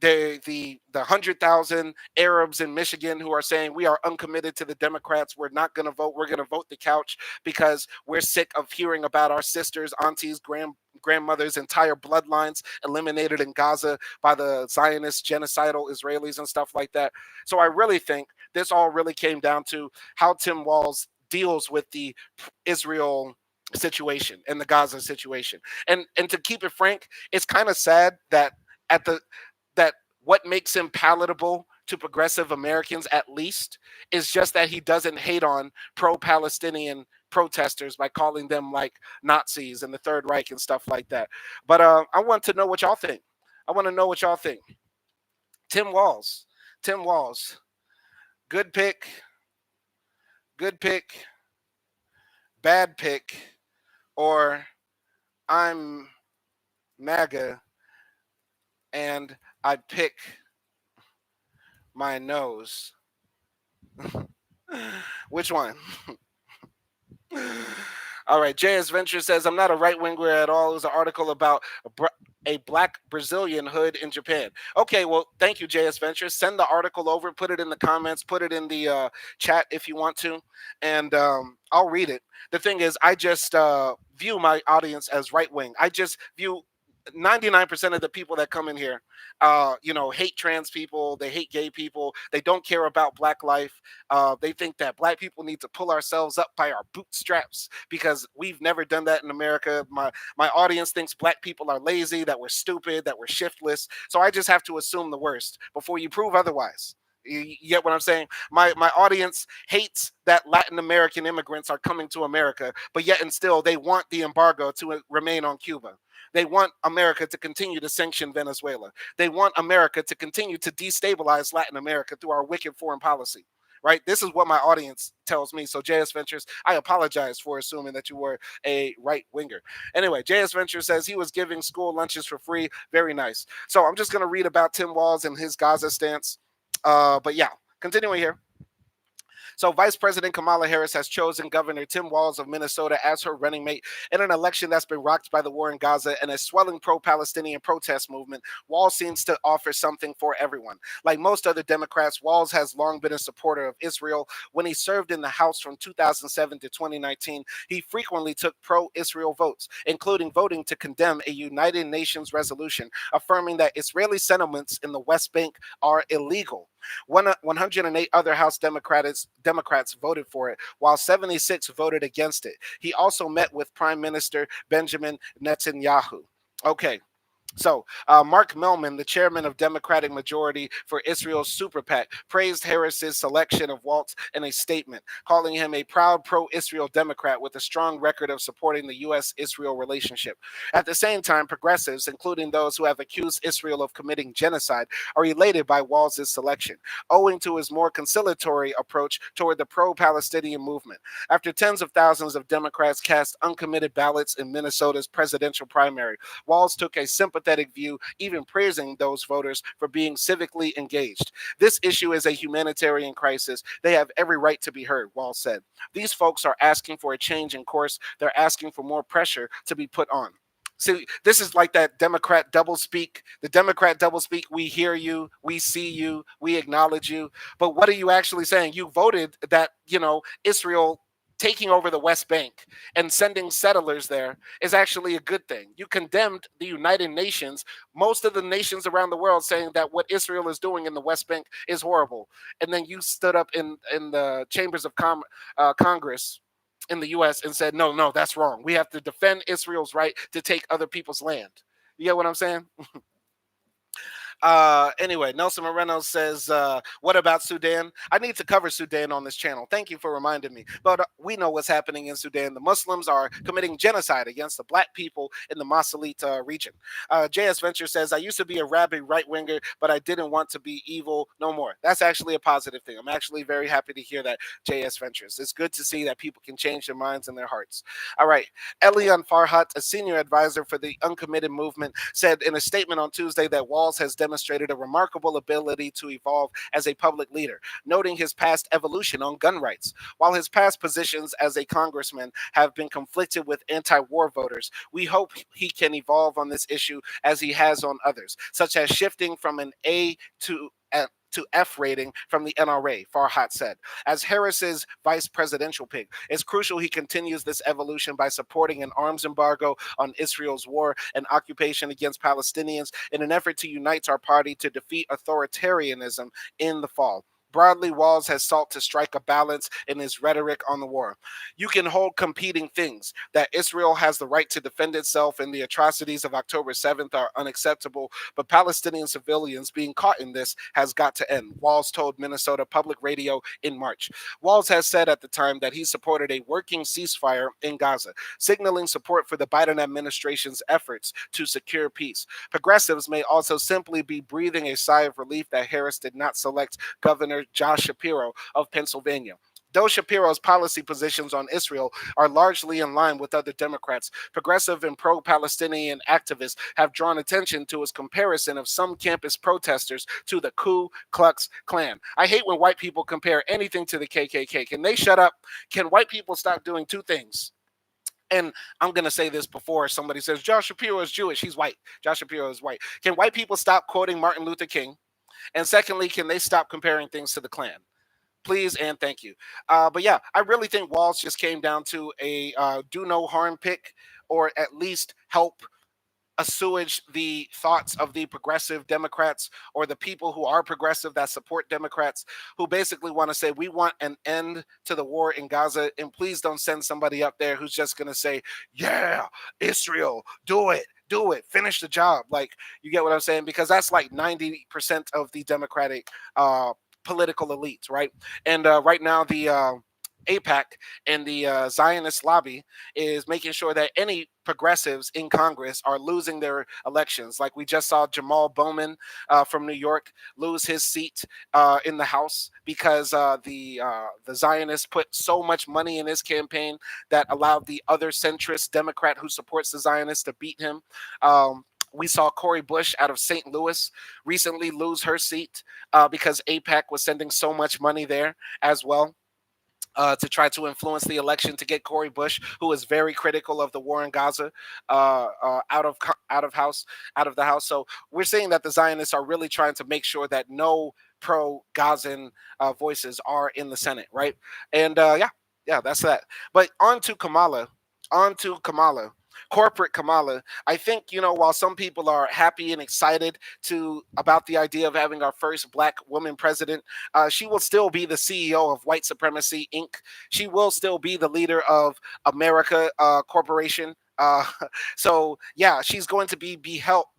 The 100,000 Arabs in Michigan who are saying we are uncommitted to the Democrats. We're not going to vote. We're going to vote the couch because we're sick of hearing about our sisters, aunties, grandmother's entire bloodlines eliminated in Gaza by the Zionist genocidal Israelis and stuff like that. So I really think this all really came down to how Tim Walz deals with the Israel situation and the Gaza situation. And to keep it frank, it's kind of sad that at the that what makes him palatable to progressive Americans at least is just that he doesn't hate on pro-Palestinian protesters by calling them like Nazis and the Third Reich and stuff like that. But I want to know what y'all think. I want to know what y'all think. Tim Walz. Tim Walz. Good pick. Good pick. Bad pick. Or I'm MAGA and I pick my nose. Which one? All right. JS Venture says, I'm not a right winger at all. It was an article about a black Brazilian hood in Japan. Okay. Well, thank you, JS Venture. Send the article over, put it in the comments, put it in the chat if you want to, and I'll read it. The thing is, I just view my audience as right wing. I just view 99% of the people that come in here, hate trans people. They hate gay people. They don't care about black life. They think that black people need to pull ourselves up by our bootstraps because we've never done that in America. My audience thinks black people are lazy, that we're stupid, that we're shiftless. So I just have to assume the worst before you prove otherwise. You get what I'm saying? My audience hates that Latin American immigrants are coming to America, but yet and still they want the embargo to remain on Cuba. They want America to continue to sanction Venezuela. They want America to continue to destabilize Latin America through our wicked foreign policy. Right? This is what my audience tells me. So, JS Ventures, I apologize for assuming that you were a right winger. Anyway, JS Ventures says he was giving school lunches for free. Very nice. So, I'm just going to read about Tim Walz and his Gaza stance. But yeah, continuing here. So Vice President Kamala Harris has chosen Governor Tim Walz of Minnesota as her running mate in an election that's been rocked by the war in Gaza and a swelling pro-Palestinian protest movement. Walz seems to offer something for everyone. Like most other Democrats, Walz has long been a supporter of Israel. When he served in the House from 2007 to 2019, he frequently took pro-Israel votes, including voting to condemn a United Nations resolution affirming that Israeli settlements in the West Bank are illegal. 108 other House Democrats voted for it, while 76 voted against it. He also met with Prime Minister Benjamin Netanyahu. Okay. So, Mark Millman, the chairman of Democratic Majority for Israel's Super PAC, praised Harris's selection of Walz in a statement, calling him a proud pro-Israel Democrat with a strong record of supporting the U.S.-Israel relationship. At the same time, progressives, including those who have accused Israel of committing genocide, are elated by Walz's selection, owing to his more conciliatory approach toward the pro-Palestinian movement. After tens of thousands of Democrats cast uncommitted ballots in Minnesota's presidential primary, Walz took a sympathetic view, even praising those voters for being civically engaged. This issue is a humanitarian crisis. They have every right to be heard, Walz said. These folks are asking for a change in course. They're asking for more pressure to be put on. See, this is like that Democrat doublespeak. The Democrat doublespeak, we hear you, we see you, we acknowledge you. But what are you actually saying? You voted that, Israel taking over the West Bank and sending settlers there is actually a good thing. You condemned the United Nations, most of the nations around the world, saying that what Israel is doing in the West Bank is horrible. And then you stood up in the chambers of Congress in the U.S. and said, no, that's wrong. We have to defend Israel's right to take other people's land. You get what I'm saying? Anyway, Nelson Moreno says, what about Sudan? I need to cover Sudan on this channel. Thank you for reminding me. But we know what's happening in Sudan. The Muslims are committing genocide against the black people in the Masalit region. JS Venture says, I used to be a rabid right-winger, but I didn't want to be evil no more. That's actually a positive thing. I'm actually very happy to hear that, JS Ventures. It's good to see that people can change their minds and their hearts. All right. Elian Farhat, a senior advisor for the Uncommitted Movement, said in a statement on Tuesday that Walz has demonstrated a remarkable ability to evolve as a public leader, noting his past evolution on gun rights. While his past positions as a congressman have been conflicted with anti-war voters, we hope he can evolve on this issue as he has on others, such as shifting from an A to to F rating from the NRA, Farhat said. As Harris's vice presidential pick, it's crucial he continues this evolution by supporting an arms embargo on Israel's war and occupation against Palestinians in an effort to unite our party to defeat authoritarianism in the fall. Broadly, Walz has sought to strike a balance in his rhetoric on the war. You can hold competing things. That Israel has the right to defend itself and the atrocities of October 7th are unacceptable, but Palestinian civilians being caught in this has got to end, Walz told Minnesota Public Radio in March. Walz has said at the time that he supported a working ceasefire in Gaza, signaling support for the Biden administration's efforts to secure peace. Progressives may also simply be breathing a sigh of relief that Harris did not select Governor Josh Shapiro of Pennsylvania. Though Shapiro's policy positions on Israel are largely in line with other Democrats, progressive and pro Palestinian activists have drawn attention to his comparison of some campus protesters to the Ku Klux Klan. I hate when white people compare anything to the KKK. Can they shut up? Can white people stop doing two things? And I'm going to say this before somebody says, Josh Shapiro is Jewish. He's white. Josh Shapiro is white. Can white people stop quoting Martin Luther King? And secondly, can they stop comparing things to the Klan? Please and thank you. But yeah, I really think Walz just came down to a do no harm pick, or at least help assuage the thoughts of the progressive Democrats or the people who are progressive that support Democrats who basically want to say we want an end to the war in Gaza, and please don't send somebody up there who's just going to say, yeah, Israel, do it, finish the job. Like, you get what I'm saying? Because that's like 90% of the Democratic political elites, right? And right now, the APAC and the Zionist lobby is making sure that any progressives in Congress are losing their elections. Like we just saw Jamal Bowman from New York lose his seat in the House because the Zionists put so much money in his campaign that allowed the other centrist Democrat who supports the Zionists to beat him. We saw Cori Bush out of St. Louis recently lose her seat because APAC was sending so much money there as well. To try to influence the election to get Cori Bush, who is very critical of the war in Gaza, out of the house. So we're seeing that the Zionists are really trying to make sure that no pro-Gazan voices are in the Senate, right? And yeah, that's that. But on to Kamala. Corporate Kamala. I think, while some people are happy and excited about the idea of having our first black woman president, she will still be the CEO of White Supremacy Inc. She will still be the leader of America Corporation. So yeah, she's going to be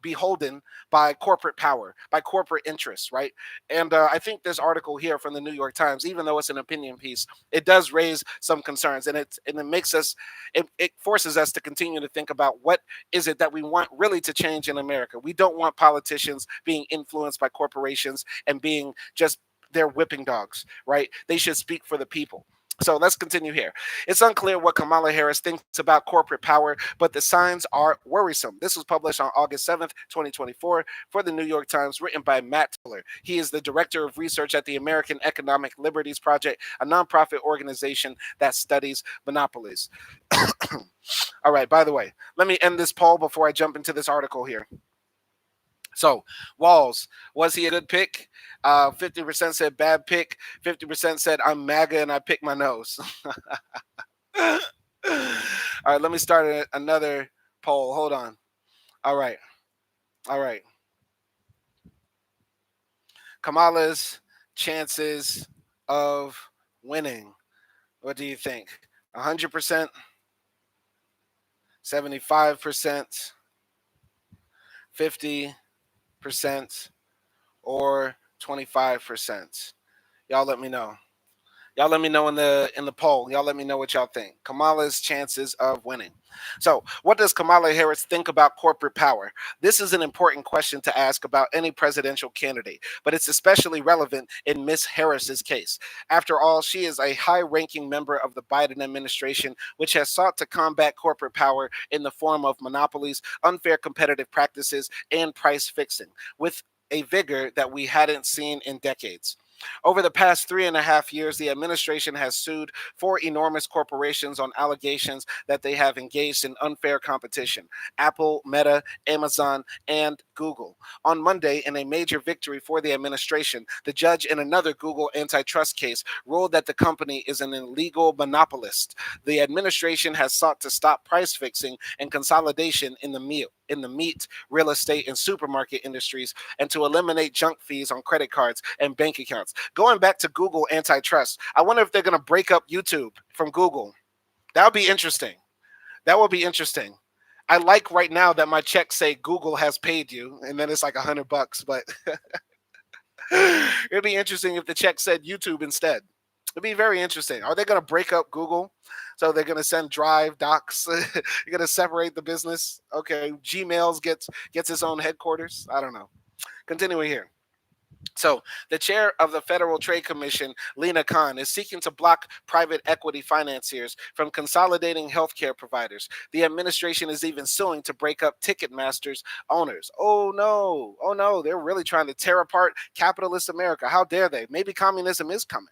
beholden by corporate power, by corporate interests, right? And I think this article here from the New York Times, even though it's an opinion piece, it does raise some concerns, and it makes us, it forces us to continue to think about what is it that we want really to change in America. We don't want politicians being influenced by corporations and being just their whipping dogs, right? They should speak for the people. So let's continue here. It's unclear what Kamala Harris thinks about corporate power, but the signs are worrisome. This was published on August 7th, 2024, for the New York Times, written by Matt Tiller. He is the director of research at the American Economic Liberties Project, a nonprofit organization that studies monopolies. All right, by the way, let me end this poll before I jump into this article here. So, Walz, was he a good pick? 50% said bad pick. 50% said I'm MAGA and I pick my nose. All right, let me start another poll. Hold on. All right. All right. Kamala's chances of winning. What do you think? 100%? 75%? 50%? Or 25%? Y'all let me know. Y'all let me know in the poll. Y'all let me know what y'all think. Kamala's chances of winning. So, what does Kamala Harris think about corporate power? This is an important question to ask about any presidential candidate, but it's especially relevant in Miss Harris's case. After all, she is a high-ranking member of the Biden administration, which has sought to combat corporate power in the form of monopolies, unfair competitive practices, and price fixing with a vigor that we hadn't seen in decades. Over the past 3.5 years, the administration has sued four enormous corporations on allegations that they have engaged in unfair competition: Apple, Meta, Amazon, and Google. On Monday, in a major victory for the administration, the judge in another Google antitrust case ruled that the company is an illegal monopolist. The administration has sought to stop price fixing and consolidation in the meat, real estate, and supermarket industries, and to eliminate junk fees on credit cards and bank accounts. Going back to Google antitrust, I wonder if they're going to break up YouTube from Google. That would be interesting. That would be interesting. I like right now that my checks say Google has paid you, and then it's like $100. But it'd be interesting if the check said YouTube instead. It'd be very interesting. Are they going to break up Google? So they're going to send Drive docs. You're going to separate the business. Okay, Gmail's gets its own headquarters. I don't know. Continuing here. So, the chair of the Federal Trade Commission, Lena Khan, is seeking to block private equity financiers from consolidating healthcare providers. The administration is even suing to break up Ticketmaster's owners. Oh no, oh no, they're really trying to tear apart capitalist America. How dare they? Maybe communism is coming.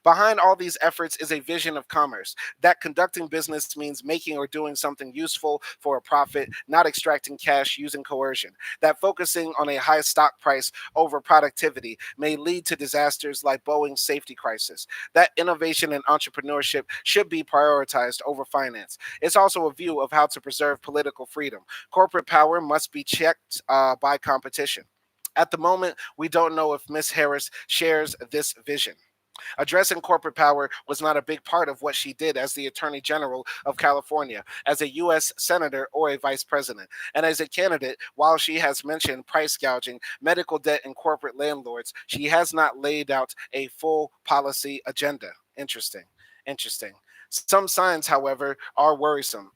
Behind all these efforts is a vision of commerce that conducting business means making or doing something useful for a profit, not extracting cash using coercion. That focusing on a high stock price over productivity may lead to disasters like Boeing's safety crisis. That innovation and entrepreneurship should be prioritized over finance. It's also a view of how to preserve political freedom. Corporate power must be checked by competition. At the moment, we don't know if Ms. Harris shares this vision. Addressing corporate power was not a big part of what she did as the Attorney General of California, as a U.S. Senator, or a Vice President. And as a candidate, while she has mentioned price gouging, medical debt, and corporate landlords, she has not laid out a full policy agenda. Interesting. Interesting. Some signs, however, are worrisome.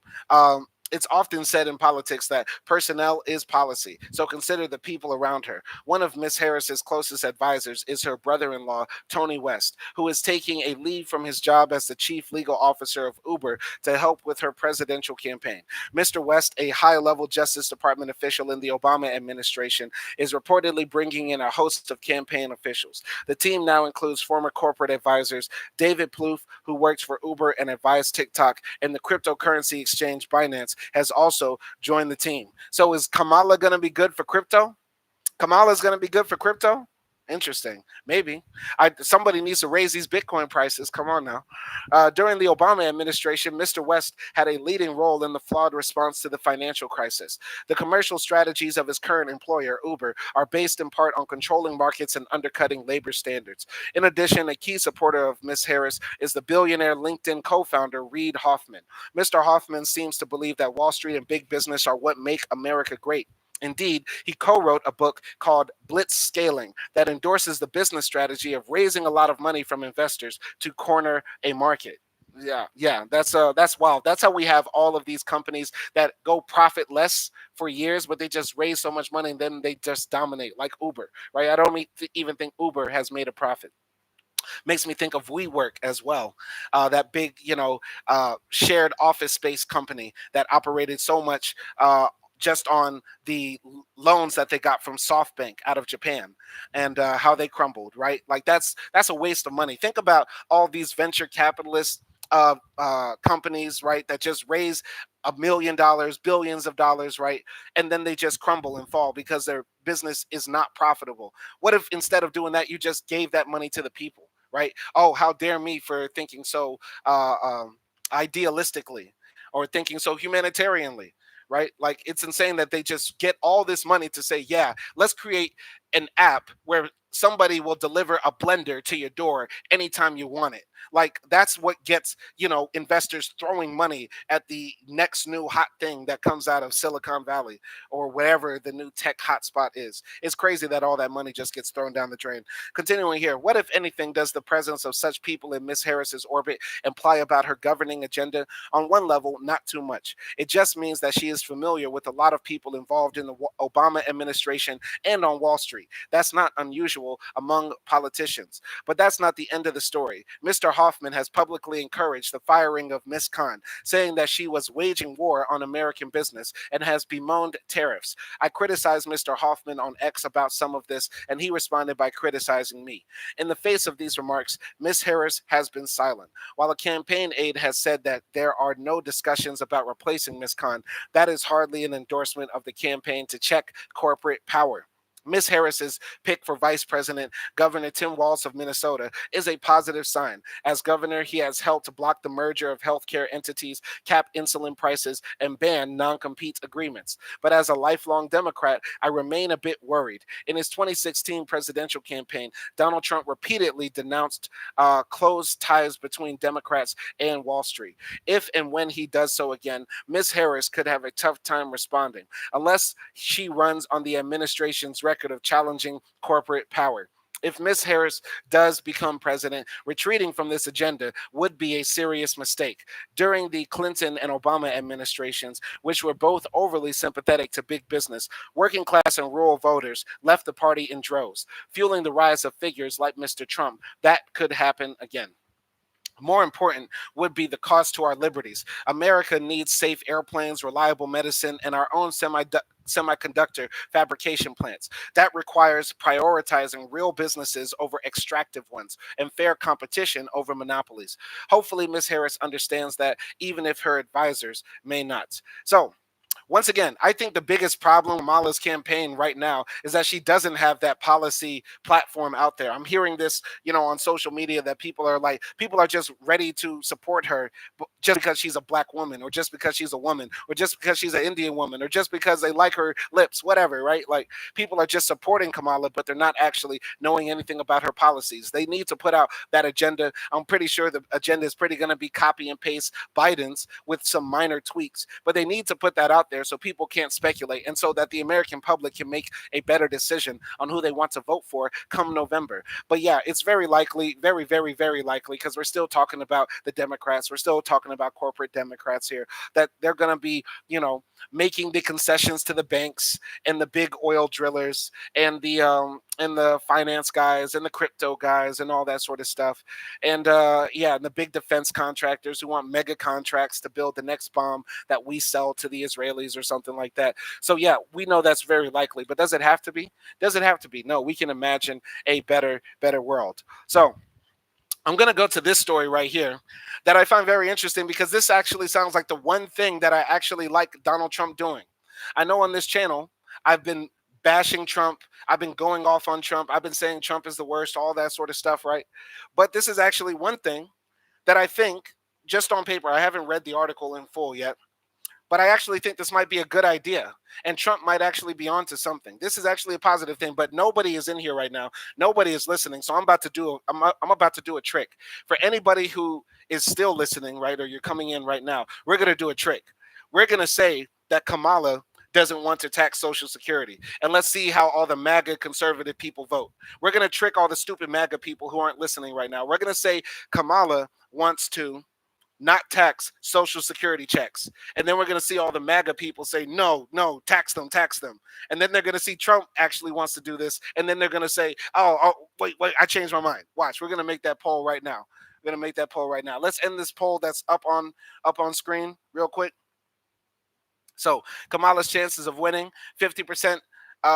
It's often said in politics that personnel is policy, so consider the people around her. One of Miss Harris's closest advisors is her brother-in-law, Tony West, who is taking a leave from his job as the chief legal officer of Uber to help with her presidential campaign. Mr. West, a high-level Justice Department official in the Obama administration, is reportedly bringing in a host of campaign officials. The team now includes former corporate advisors David Plouffe, who works for Uber and advised TikTok, and the cryptocurrency exchange Binance, has also joined the team. So is Kamala going to be good for crypto? Kamala's going to be good for crypto? Interesting. Maybe. Somebody needs to raise these Bitcoin prices. Come on now. During the Obama administration, Mr. West had a leading role in the flawed response to the financial crisis. The commercial strategies of his current employer, Uber, are based in part on controlling markets and undercutting labor standards. In addition, a key supporter of Ms. Harris is the billionaire LinkedIn co-founder, Reid Hoffman. Mr. Hoffman seems to believe that Wall Street and big business are what make America great. Indeed, he co-wrote a book called Blitz Scaling that endorses the business strategy of raising a lot of money from investors to corner a market. Yeah, that's wild. That's how we have all of these companies that go profitless for years, but they just raise so much money and then they just dominate, like Uber, right? I don't even think Uber has made a profit. Makes me think of WeWork as well, that big, shared office space company that operated so much just on the loans that they got from SoftBank out of Japan, and how they crumbled, right? Like that's a waste of money. Think about all these venture capitalists companies, right, that just raise $1 million, billions of dollars, right, and then they just crumble and fall because their business is not profitable. What if instead of doing that, you just gave that money to the people, right? Oh, how dare me for thinking so idealistically, or thinking so humanitarianly, right? Like, it's insane that they just get all this money to say, yeah, let's create an app where somebody will deliver a blender to your door anytime you want it. Like, that's what gets, investors throwing money at the next new hot thing that comes out of Silicon Valley or wherever the new tech hotspot is. It's crazy that all that money just gets thrown down the drain. Continuing here, what, if anything, does the presence of such people in Miss Harris's orbit imply about her governing agenda? On one level, not too much. It just means that she is familiar with a lot of people involved in the Obama administration and on Wall Street. That's not unusual usual among politicians. But that's not the end of the story. Mr. Hoffman has publicly encouraged the firing of Miss Khan, saying that she was waging war on American business and has bemoaned tariffs. I criticized Mr. Hoffman on X about some of this, and he responded by criticizing me. In the face of these remarks, Ms. Harris has been silent. While a campaign aide has said that there are no discussions about replacing Ms. Khan, that is hardly an endorsement of the campaign to check corporate power. Ms. Harris's pick for vice president, Governor Tim Walz of Minnesota, is a positive sign. As governor, he has helped to block the merger of healthcare entities, cap insulin prices, and ban non-compete agreements. But as a lifelong Democrat, I remain a bit worried. In his 2016 presidential campaign, Donald Trump repeatedly denounced close ties between Democrats and Wall Street. If and when he does so again, Ms. Harris could have a tough time responding, unless she runs on the administration's record of challenging corporate power. If Ms. Harris does become president, retreating from this agenda would be a serious mistake. During the Clinton and Obama administrations, which were both overly sympathetic to big business, working class and rural voters left the party in droves, fueling the rise of figures like Mr. Trump. That could happen again. More important would be the cost to our liberties. America needs safe airplanes, reliable medicine, and our own semiconductor fabrication plants. That requires prioritizing real businesses over extractive ones and fair competition over monopolies. Hopefully, Ms. Harris understands that, even if her advisors may not. So, once again, I think the biggest problem with Kamala's campaign right now is that she doesn't have that policy platform out there. I'm hearing this, on social media that people are just ready to support her just because she's a black woman, or just because she's a woman, or just because she's an Indian woman, or just because they like her lips, whatever, right? Like, people are just supporting Kamala, but they're not actually knowing anything about her policies. They need to put out that agenda. I'm pretty sure the agenda is pretty going to be copy and paste Biden's with some minor tweaks, but they need to put that out there so people can't speculate, and so that the American public can make a better decision on who they want to vote for come November. But yeah, it's very likely, very, very, very likely, because we're still talking about the Democrats, we're still talking about corporate Democrats here, that they're going to be, making the concessions to the banks and the big oil drillers and the finance guys and the crypto guys and all that sort of stuff. And and the big defense contractors who want mega contracts to build the next bomb that we sell to the Israelis or something like that. So yeah, we know that's very likely, but does it have to be? Does it have to be? No, we can imagine a better world. So I'm going to go to this story right here that I find very interesting, because this actually sounds like the one thing that I actually like Donald Trump doing. I know on this channel, I've been bashing Trump. I've been going off on Trump. I've been saying Trump is the worst, all that sort of stuff, right? But this is actually one thing that I think, just on paper, I haven't read the article in full yet, but I actually think this might be a good idea. And Trump might actually be onto something. This is actually a positive thing, but nobody is in here right now. Nobody is listening. So I'm about to do a trick. For anybody who is still listening, right, or you're coming in right now, we're going to do a trick. We're going to say that Kamala doesn't want to tax Social Security. And let's see how all the MAGA conservative people vote. We're going to trick all the stupid MAGA people who aren't listening right now. We're going to say Kamala wants to not tax Social Security checks. And then we're going to see all the MAGA people say, no, no, tax them, tax them. And then they're going to see Trump actually wants to do this. And then they're going to say, wait, I changed my mind. Watch, we're going to make that poll right now. We're going to make that poll right now. Let's end this poll that's up on screen real quick. So Kamala's chances of winning, 50%,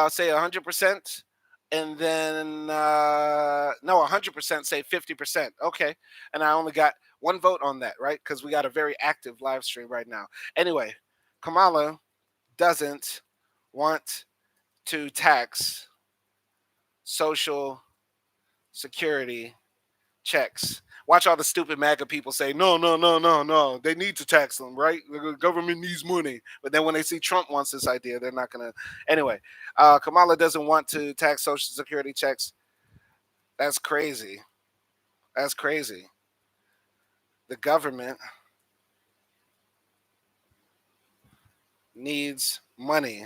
say 100%. And then, no, 100% say 50%. Okay. And I only got one vote on that, right? Because we got a very active live stream right now. Anyway, Kamala doesn't want to tax Social Security checks. Watch all the stupid MAGA people say, no, no, no, no, no. They need to tax them, right? The government needs money. But then when they see Trump wants this idea, they're not going to. Anyway, Kamala doesn't want to tax Social Security checks. That's crazy. That's crazy. The government needs money.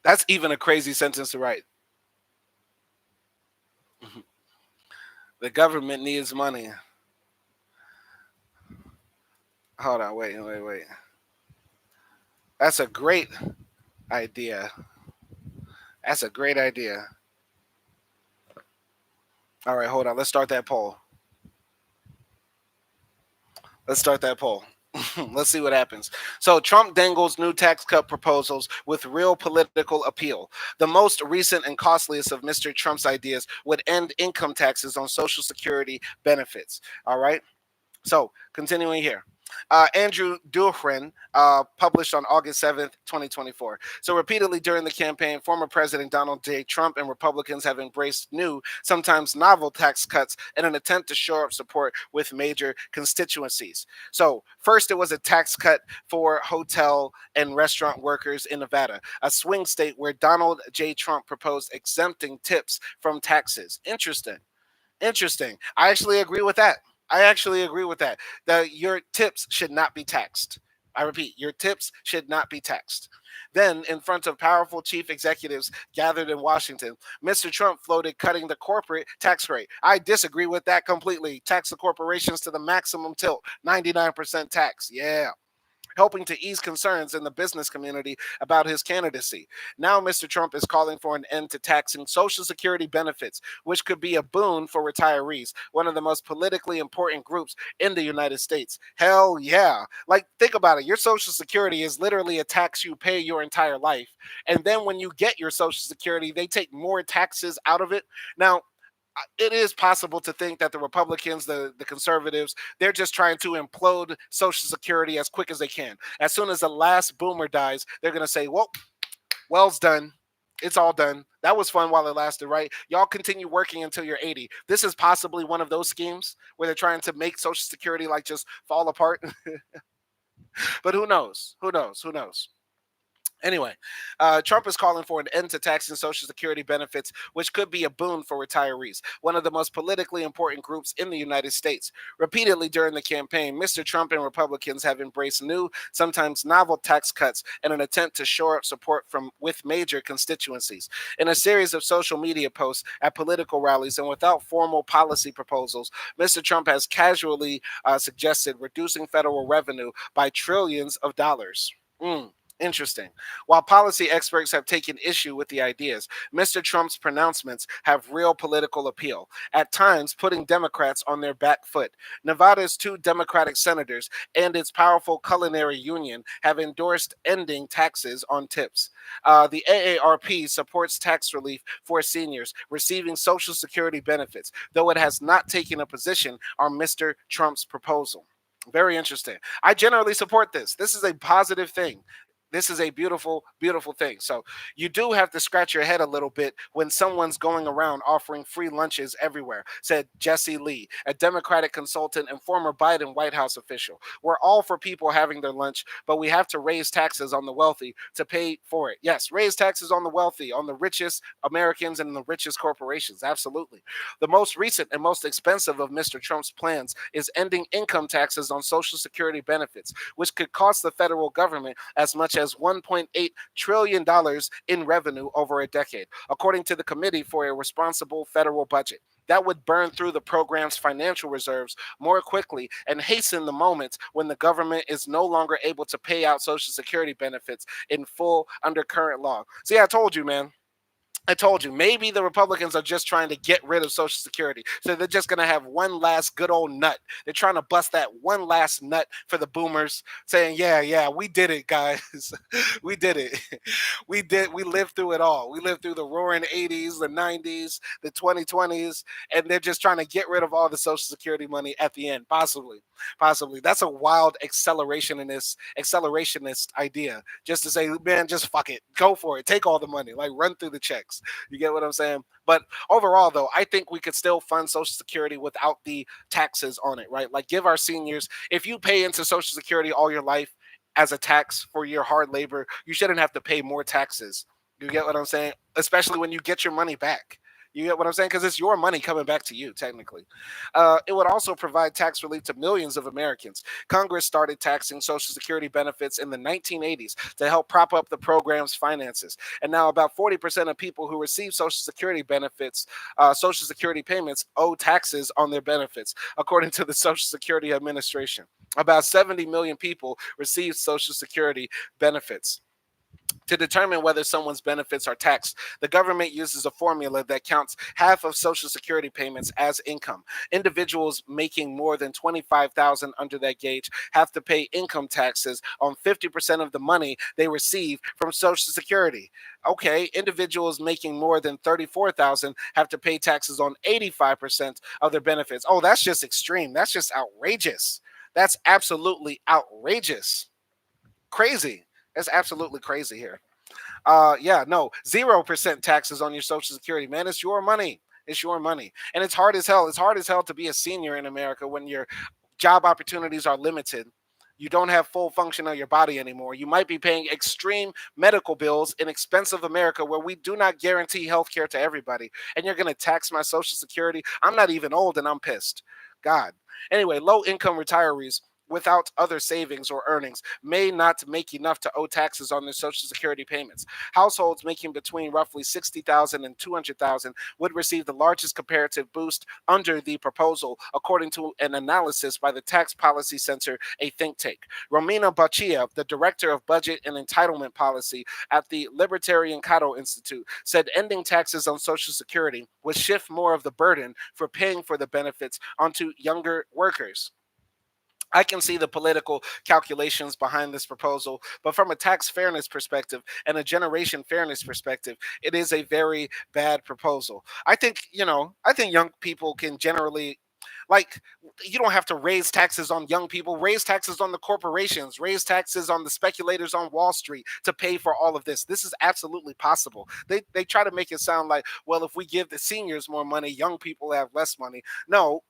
That's even a crazy sentence to write. The government needs money. Hold on, wait. That's a great idea. That's a great idea. All right, hold on. Let's start that poll. Let's start that poll. Let's see what happens. So, Trump dangles new tax cut proposals with real political appeal. The most recent and costliest of Mr. Trump's ideas would end income taxes on Social Security benefits. All right. So, continuing here. Andrew Dufresne published on August 7th, 2024. So, repeatedly during the campaign, former President Donald J. Trump and Republicans have embraced new, sometimes novel tax cuts in an attempt to shore up support with major constituencies. So, first, it was a tax cut for hotel and restaurant workers in Nevada, a swing state where Donald J. Trump proposed exempting tips from taxes. Interesting. Interesting. I actually agree with that. I actually agree with that. That your tips should not be taxed. I repeat, your tips should not be taxed. Then, in front of powerful chief executives gathered in Washington, Mr. Trump floated cutting the corporate tax rate. I disagree with that completely. Tax the corporations to the maximum tilt, 99% tax. Yeah, helping to ease concerns in the business community about his candidacy. Now, Mr. Trump is calling for an end to taxing Social Security benefits, which could be a boon for retirees, one of the most politically important groups in the United States. Hell yeah. Like, think about it. Your Social Security is literally a tax you pay your entire life. And then when you get your Social Security, they take more taxes out of it. Now, it is possible to think that the Republicans, the conservatives, they're just trying to implode Social Security as quick as they can. As soon as the last boomer dies, they're going to say, well's done. It's all done. That was fun while it lasted, right? Y'all continue working until you're 80. This is possibly one of those schemes where they're trying to make Social Security like just fall apart. But who knows? Who knows? Who knows? Anyway, Trump is calling for an end to taxing Social Security benefits, which could be a boon for retirees, one of the most politically important groups in the United States. Repeatedly during the campaign, Mr. Trump and Republicans have embraced new, sometimes novel tax cuts in an attempt to shore up support from with major constituencies. In a series of social media posts at political rallies and without formal policy proposals, Mr. Trump has casually suggested reducing federal revenue by trillions of dollars. Interesting. While policy experts have taken issue with the ideas, Mr. Trump's pronouncements have real political appeal, at times putting Democrats on their back foot. Nevada's two Democratic senators and its powerful culinary union have endorsed ending taxes on tips. The AARP supports tax relief for seniors receiving Social Security benefits, though it has not taken a position on Mr. Trump's proposal. Very interesting. I generally support this. This is a positive thing. This is a beautiful, beautiful thing. So you do have to scratch your head a little bit when someone's going around offering free lunches everywhere, said Jesse Lee, a Democratic consultant and former Biden White House official. We're all for people having their lunch, but we have to raise taxes on the wealthy to pay for it. Yes, raise taxes on the wealthy, on the richest Americans and the richest corporations. Absolutely. The most recent and most expensive of Mr. Trump's plans is ending income taxes on Social Security benefits, which could cost the federal government as much as $1.8 trillion in revenue over a decade, according to the Committee for a Responsible Federal Budget. That would burn through the program's financial reserves more quickly and hasten the moments when the government is no longer able to pay out Social Security benefits in full under current law. See, I told you, man. I told you, maybe the Republicans are just trying to get rid of Social Security. So they're just going to have one last good old nut. They're trying to bust that one last nut for the boomers, saying, yeah, we did it, guys. We did it. We lived through it all. We lived through the roaring 80s, the 90s, the 2020s, and they're just trying to get rid of all the Social Security money at the end, possibly. Possibly. That's a wild accelerationist idea. Just to say, man, just fuck it. Go for it. Take all the money. Like run through the checks. You get what I'm saying? But overall, though, I think we could still fund Social Security without the taxes on it, right? Like give our seniors, if you pay into Social Security all your life as a tax for your hard labor, you shouldn't have to pay more taxes. You get what I'm saying? Especially when you get your money back. You get what I'm saying? Because it's your money coming back to you, technically. It would also provide tax relief to millions of Americans. Congress started taxing Social Security benefits in the 1980s to help prop up the program's finances. And now about 40% of people who receive Social Security benefits, Social Security payments, owe taxes on their benefits, according to the Social Security Administration. About 70 million people receive Social Security benefits. To determine whether someone's benefits are taxed, the government uses a formula that counts half of Social Security payments as income. Individuals making more than 25,000 under that gauge have to pay income taxes on 50% of the money they receive from Social Security. Okay, individuals making more than 34,000 have to pay taxes on 85% of their benefits. Oh, that's just extreme. That's just outrageous. That's absolutely outrageous. Crazy. That's absolutely crazy here. Yeah, no, 0% taxes on your Social Security, man. It's your money. It's your money, and it's hard as hell. It's hard as hell to be a senior in America when your job opportunities are limited. You don't have full function of your body anymore. You might be paying extreme medical bills in expensive America where we do not guarantee health care to everybody. And you're going to tax my Social Security? I'm not even old and I'm pissed. God. Anyway, low income retirees without other savings or earnings may not make enough to owe taxes on their Social Security payments. Households making between roughly 60,000 and 200,000 would receive the largest comparative boost under the proposal, according to an analysis by the Tax Policy Center, a think tank. Romina Bachia, the director of budget and entitlement policy at the Libertarian Cato Institute, said ending taxes on Social Security would shift more of the burden for paying for the benefits onto younger workers. I can see the political calculations behind this proposal, but from a tax fairness perspective and a generation fairness perspective, it is a very bad proposal. I think young people can generally, like, you don't have to raise taxes on young people, raise taxes on the corporations, raise taxes on the speculators on Wall Street to pay for all of this. This is absolutely possible. They try to make it sound like, well, if we give the seniors more money, young people have less money. No,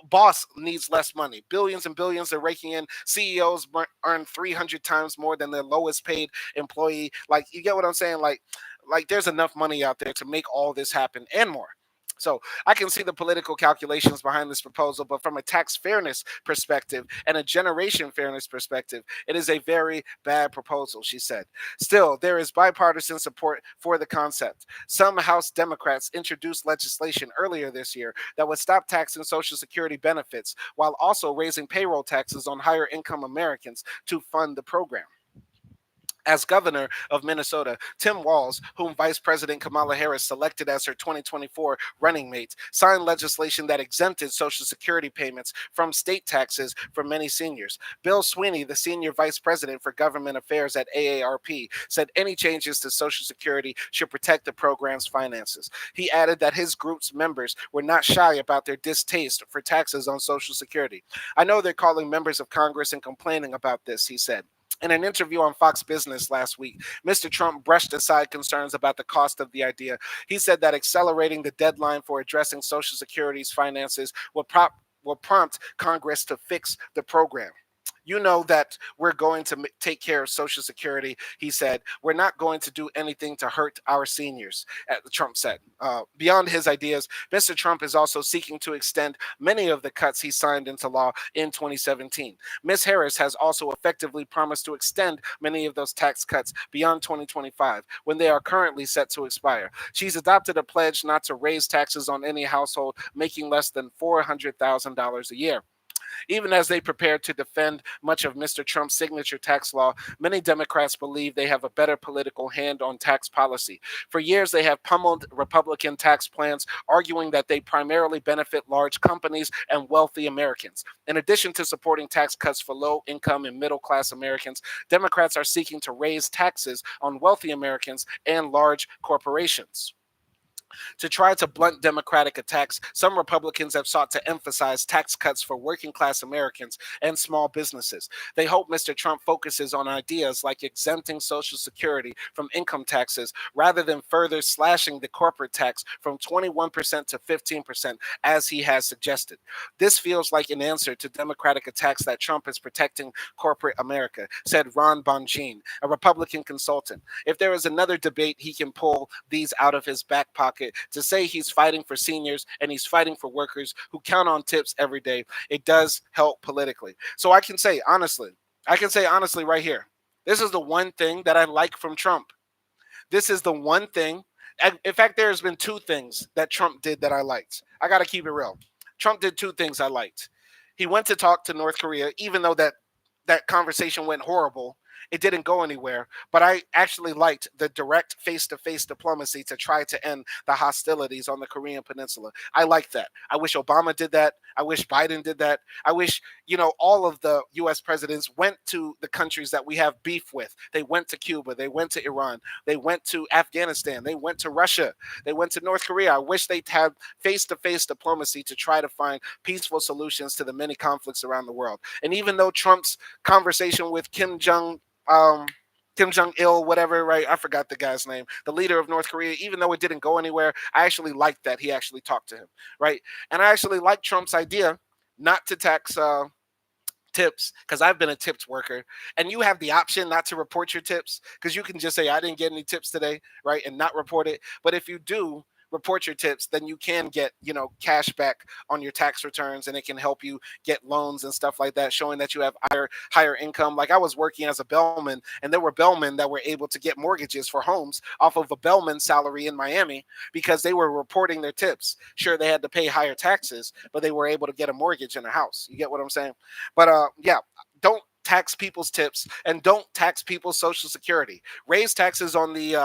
boss needs less money. Billions and billions they're raking in. CEOs earn 300 times more than their lowest paid employee. Like, you get what I'm saying? Like there's enough money out there to make all this happen and more. So I can see the political calculations behind this proposal, but from a tax fairness perspective and a generation fairness perspective, it is a very bad proposal, she said. Still, there is bipartisan support for the concept. Some House Democrats introduced legislation earlier this year that would stop taxing Social Security benefits while also raising payroll taxes on higher income Americans to fund the program. As governor of Minnesota, Tim Walz, whom Vice President Kamala Harris selected as her 2024 running mate, signed legislation that exempted Social Security payments from state taxes for many seniors. Bill Sweeney, the senior vice president for government affairs at AARP, said any changes to Social Security should protect the program's finances. He added that his group's members were not shy about their distaste for taxes on Social Security. I know they're calling members of Congress and complaining about this, he said. In an interview on Fox Business last week, Mr. Trump brushed aside concerns about the cost of the idea. He said that accelerating the deadline for addressing Social Security's finances will prompt Congress to fix the program. You know that we're going to take care of Social Security, he said. We're not going to do anything to hurt our seniors, Trump said. Beyond his ideas, Mr. Trump is also seeking to extend many of the cuts he signed into law in 2017. Ms. Harris has also effectively promised to extend many of those tax cuts beyond 2025, when they are currently set to expire. She's adopted a pledge not to raise taxes on any household making less than $400,000 a year. Even as they prepare to defend much of Mr. Trump's signature tax law, many Democrats believe they have a better political hand on tax policy. For years, they have pummeled Republican tax plans, arguing that they primarily benefit large companies and wealthy Americans. In addition to supporting tax cuts for low income and middle class Americans, Democrats are seeking to raise taxes on wealthy Americans and large corporations. To try to blunt Democratic attacks, some Republicans have sought to emphasize tax cuts for working class Americans and small businesses. They hope Mr. Trump focuses on ideas like exempting Social Security from income taxes rather than further slashing the corporate tax from 21% to 15%, as he has suggested. This feels like an answer to Democratic attacks that Trump is protecting corporate America, said Ron Bonjean, a Republican consultant. If there is another debate, he can pull these out of his back pocket to say he's fighting for seniors and he's fighting for workers who count on tips every day. It does help politically. So I can say honestly right here, this is the one thing that I like from Trump. This is the one thing. In fact, there's been two things that Trump did that I liked. I got to keep it real. Trump did two things I liked. He went to talk to North Korea, even though that conversation went horrible. It didn't go anywhere, but I actually liked the direct face-to-face diplomacy to try to end the hostilities on the Korean Peninsula. I like that. I wish Obama did that. I wish Biden did that. I wish, all of the US presidents went to the countries that we have beef with. They went to Cuba, they went to Iran, they went to Afghanistan, they went to Russia, they went to North Korea. I wish they'd had face-to-face diplomacy to try to find peaceful solutions to the many conflicts around the world. And even though Trump's conversation with um, Kim Jong Il, whatever, right? I forgot the guy's name, the leader of North Korea. Even though it didn't go anywhere, I actually liked that he actually talked to him, right? And I actually like Trump's idea not to tax tips, because I've been a tips worker, and you have the option not to report your tips, because you can just say I didn't get any tips today, right, and not report it. But if you do report your tips, then you can get cash back on your tax returns, and it can help you get loans and stuff like that, showing that you have higher income. Like I was working as a bellman, and there were bellmen that were able to get mortgages for homes off of a bellman salary in Miami because they were reporting their tips. Sure, they had to pay higher taxes, but they were able to get a mortgage in a house. You get what I'm saying? But yeah, don't tax people's tips, and don't tax people's social security. Raise taxes on the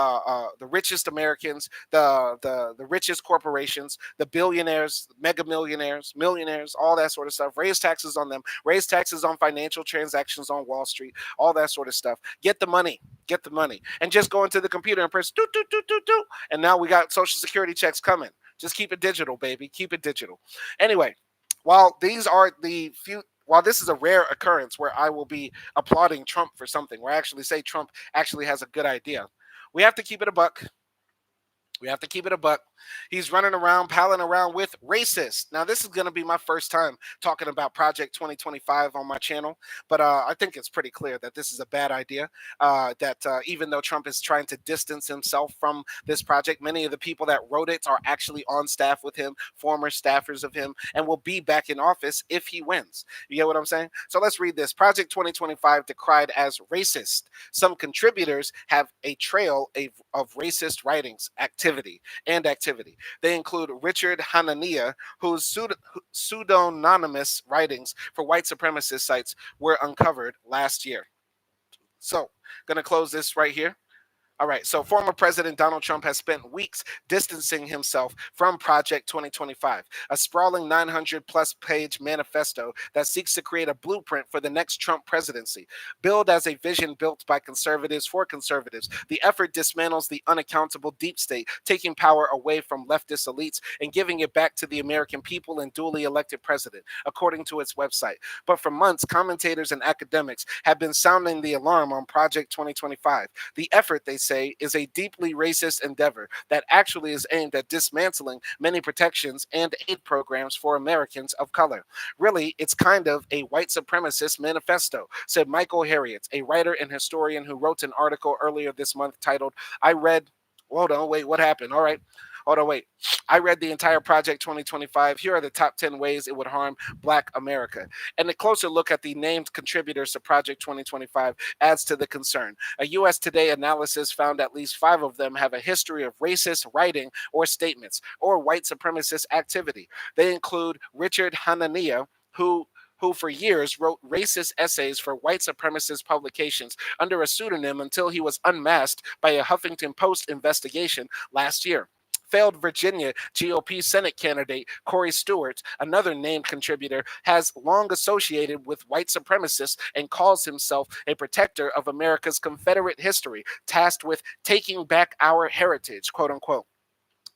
richest Americans, the richest corporations, the billionaires, mega millionaires, millionaires, all that sort of stuff. Raise taxes on them. Raise taxes on financial transactions on Wall Street, all that sort of stuff. Get the money. Get the money. And just go into the computer and press do do do do do. And now we got social security checks coming. Just keep it digital, baby. Keep it digital. Anyway, while this is a rare occurrence where I will be applauding Trump for something, where I actually say Trump actually has a good idea, we have to keep it a buck. We have to keep it a buck. He's running around, palling around with racists. Now, this is going to be my first time talking about Project 2025 on my channel, but I think it's pretty clear that this is a bad idea. That even though Trump is trying to distance himself from this project, many of the people that wrote it are actually on staff with him, former staffers of him, and will be back in office if he wins. You get what I'm saying? So let's read this. Project 2025 decried as racist. Some contributors have a trail of racist writings, activity. They include Richard Hanania, whose pseudonymous writings for white supremacist sites were uncovered last year. So, going to close this right here. All right, so former President Donald Trump has spent weeks distancing himself from Project 2025, a sprawling 900-plus page manifesto that seeks to create a blueprint for the next Trump presidency. Billed as a vision built by conservatives for conservatives, the effort dismantles the unaccountable deep state, taking power away from leftist elites and giving it back to the American people and duly elected president, according to its website. But for months, commentators and academics have been sounding the alarm on Project 2025. The effort, they say, is a deeply racist endeavor that actually is aimed at dismantling many protections and aid programs for Americans of color. Really, it's kind of a white supremacist manifesto, said Michael Harriot, a writer and historian who wrote an article earlier this month titled, Hold on, wait, what happened? All right. Hold on, wait. I read the entire Project 2025. Here are the top 10 ways it would harm Black America. And a closer look at the named contributors to Project 2025 adds to the concern. A U.S. Today analysis found at least 5 of them have a history of racist writing or statements or white supremacist activity. They include Richard Hanania, who for years wrote racist essays for white supremacist publications under a pseudonym until he was unmasked by a Huffington Post investigation last year. Failed Virginia GOP Senate candidate Corey Stewart, another named contributor, has long associated with white supremacists and calls himself a protector of America's Confederate history, tasked with taking back our heritage, quote unquote.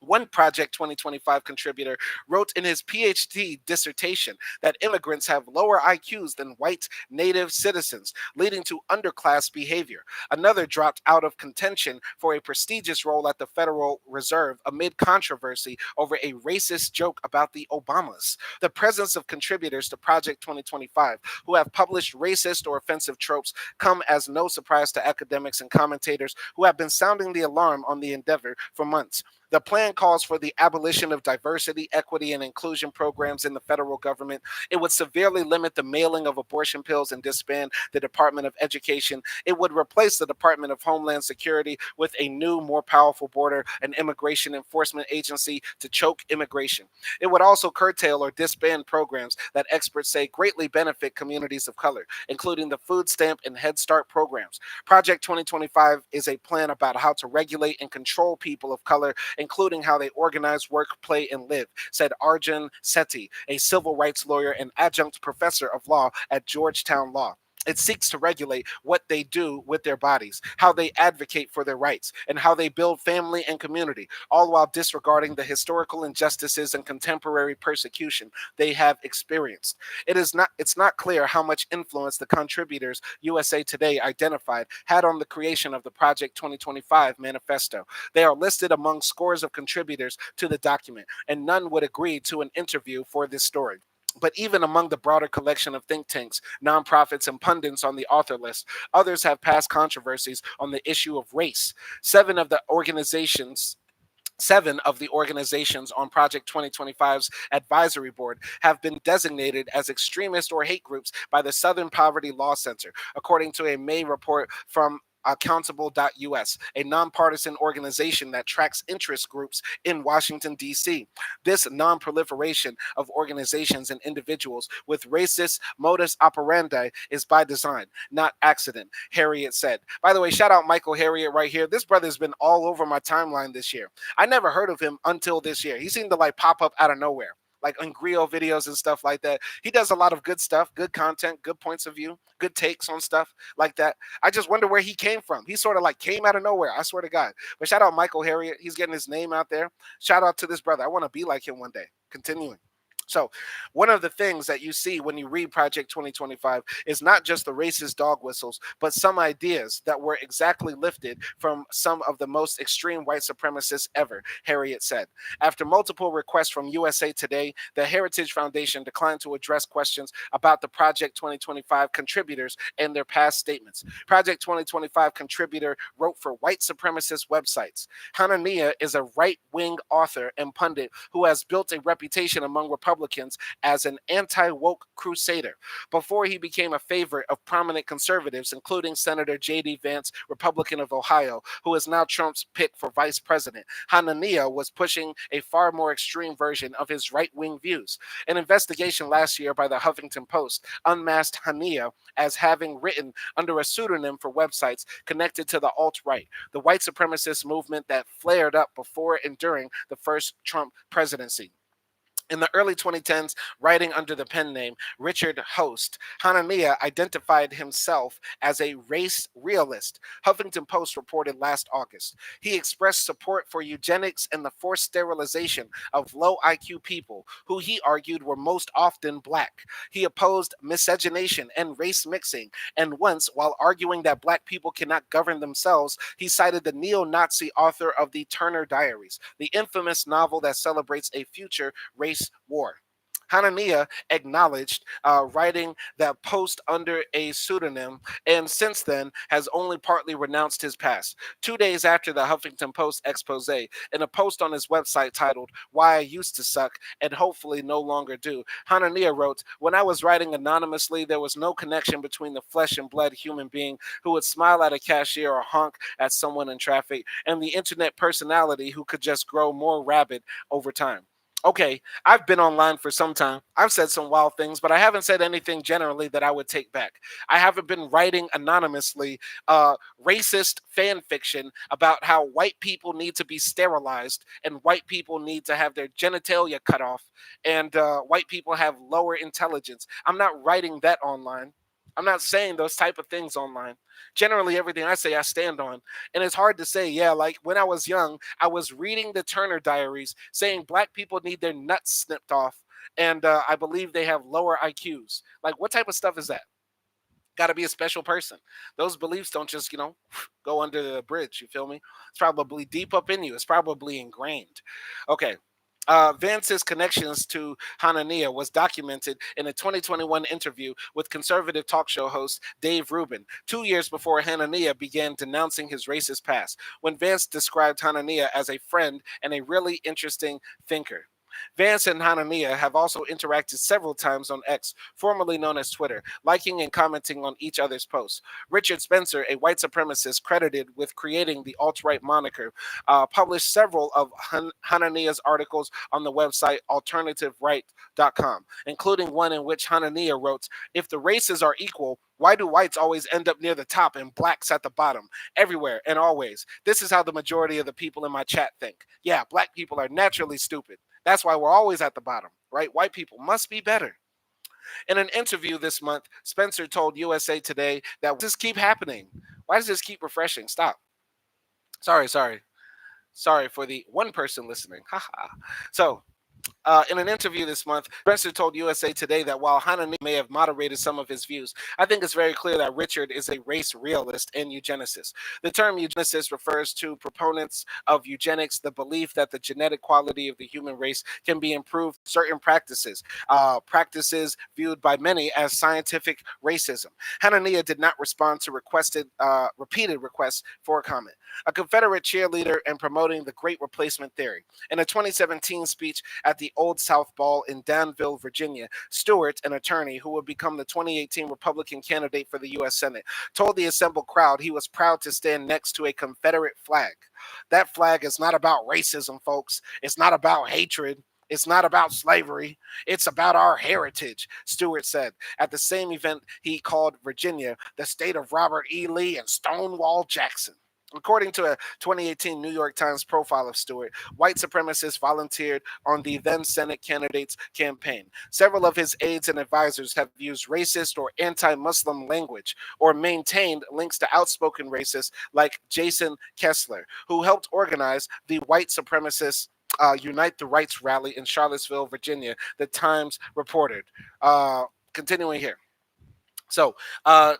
One Project 2025 contributor wrote in his PhD dissertation that immigrants have lower IQs than white native citizens, leading to underclass behavior. Another dropped out of contention for a prestigious role at the Federal Reserve amid controversy over a racist joke about the Obamas. The presence of contributors to Project 2025 who have published racist or offensive tropes come as no surprise to academics and commentators who have been sounding the alarm on the endeavor for months. The plan calls for the abolition of diversity, equity, and inclusion programs in the federal government. It would severely limit the mailing of abortion pills and disband the Department of Education. It would replace the Department of Homeland Security with a new, more powerful border and immigration enforcement agency to choke immigration. It would also curtail or disband programs that experts say greatly benefit communities of color, including the food stamp and Head Start programs. Project 2025 is a plan about how to regulate and control people of color, including how they organize, work, play, and live, said Arjun Sethi, a civil rights lawyer and adjunct professor of law at Georgetown Law. It seeks to regulate what they do with their bodies, how they advocate for their rights, and how they build family and community, all while disregarding the historical injustices and contemporary persecution they have experienced. It's not clear how much influence the contributors USA Today identified had on the creation of the Project 2025 manifesto. They are listed among scores of contributors to the document, and none would agree to an interview for this story. But even among the broader collection of think tanks, nonprofits, and pundits on the author list, others have past controversies on the issue of race. Seven of the organizations Seven of the organizations on Project 2025's advisory board have been designated as extremist or hate groups by the Southern Poverty Law Center, according to a May report from Accountable.us, a nonpartisan organization that tracks interest groups in Washington, D.C. This nonproliferation of organizations and individuals with racist modus operandi is by design, not accident, Harriet said. By the way, shout out Michael Harriet right here. This brother's been all over my timeline this year. I never heard of him until this year. He seemed to like pop up out of nowhere, like on Griot videos and stuff like that. He does a lot of good stuff, good content, good points of view, good takes on stuff like that. I just wonder where he came from. He sort of like came out of nowhere. I swear to God. But shout out Michael Harriet. He's getting his name out there. Shout out to this brother. I want to be like him one day. Continuing. So, one of the things that you see when you read Project 2025 is not just the racist dog whistles, but some ideas that were exactly lifted from some of the most extreme white supremacists ever, Harriet said. After multiple requests from USA Today, the Heritage Foundation declined to address questions about the Project 2025 contributors and their past statements. Project 2025 contributor wrote for white supremacist websites. Hanania is a right wing author and pundit who has built a reputation among Republicans as an anti woke crusader. Before he became a favorite of prominent conservatives, including Senator J.D. Vance, Republican of Ohio, who is now Trump's pick for vice president, Hanania was pushing a far more extreme version of his right wing views. An investigation last year by the Huffington Post unmasked Hanania as having written under a pseudonym for websites connected to the alt right, the white supremacist movement that flared up before and during the first Trump presidency. In the early 2010s, writing under the pen name Richard Host, Hanania identified himself as a race realist, Huffington Post reported last August. He expressed support for eugenics and the forced sterilization of low IQ people, who he argued were most often black. He opposed miscegenation and race mixing, and once, while arguing that black people cannot govern themselves, he cited the neo Nazi author of the Turner Diaries, the infamous novel that celebrates a future race war. Hanania acknowledged writing that post under a pseudonym and since then has only partly renounced his past. 2 days after the Huffington Post expose, in a post on his website titled Why I Used to Suck and Hopefully No Longer Do, Hanania wrote, "When I was writing anonymously, there was no connection between the flesh and blood human being who would smile at a cashier or honk at someone in traffic and the internet personality who could just grow more rabid over time." Okay, I've been online for some time. I've said some wild things, but I haven't said anything generally that I would take back. I haven't been writing anonymously racist fan fiction about how white people need to be sterilized and white people need to have their genitalia cut off and white people have lower intelligence. I'm not writing that online. I'm not saying those type of things online. Generally, everything I say, I stand on. And it's hard to say, yeah, like when I was young, I was reading the Turner Diaries saying black people need their nuts snipped off. And I believe they have lower IQs. Like, what type of stuff is that? Got to be a special person. Those beliefs don't just, go under the bridge. You feel me? It's probably deep up in you. It's probably ingrained. Okay. Vance's connections to Hanania was documented in a 2021 interview with conservative talk show host Dave Rubin, 2 years before Hanania began denouncing his racist past, when Vance described Hanania as a friend and a really interesting thinker. Vance and Hanania have also interacted several times on X, formerly known as Twitter, liking and commenting on each other's posts. Richard Spencer, a white supremacist credited with creating the alt-right moniker, published several of Hanania's articles on the website alternativeright.com, including one in which Hanania wrote, "If the races are equal, why do whites always end up near the top and blacks at the bottom? Everywhere and always. This is how the majority of the people in my chat think. Yeah, black people are naturally stupid. That's why we're always at the bottom, right? White people must be better." In an interview this month, Spencer told USA Today that this keep happening. Why does this keep refreshing? Stop. Sorry for the one person listening. Haha. So, in an interview this month, Spencer told USA Today that while Hanani may have moderated some of his views, I think it's very clear that Richard is a race realist and eugenicist. The term eugenicist refers to proponents of eugenics, the belief that the genetic quality of the human race can be improved through certain practices viewed by many as scientific racism. Hanania did not respond to repeated requests for a comment. A Confederate cheerleader and promoting the Great Replacement theory. In a 2017 speech at the Old South Ball in Danville, Virginia, Stewart, an attorney who would become the 2018 Republican candidate for the U.S. Senate, told the assembled crowd he was proud to stand next to a Confederate flag. That flag is not about racism, folks. It's not about hatred. It's not about slavery. It's about our heritage, Stewart said. At the same event, he called Virginia the state of Robert E. Lee and Stonewall Jackson. According to a 2018 New York Times profile of Stewart, white supremacists volunteered on the then Senate candidate's campaign. Several of his aides and advisors have used racist or anti-Muslim language or maintained links to outspoken racists like Jason Kessler, who helped organize the white supremacist Unite the Rights rally in Charlottesville, Virginia, the Times reported. Continuing here. So,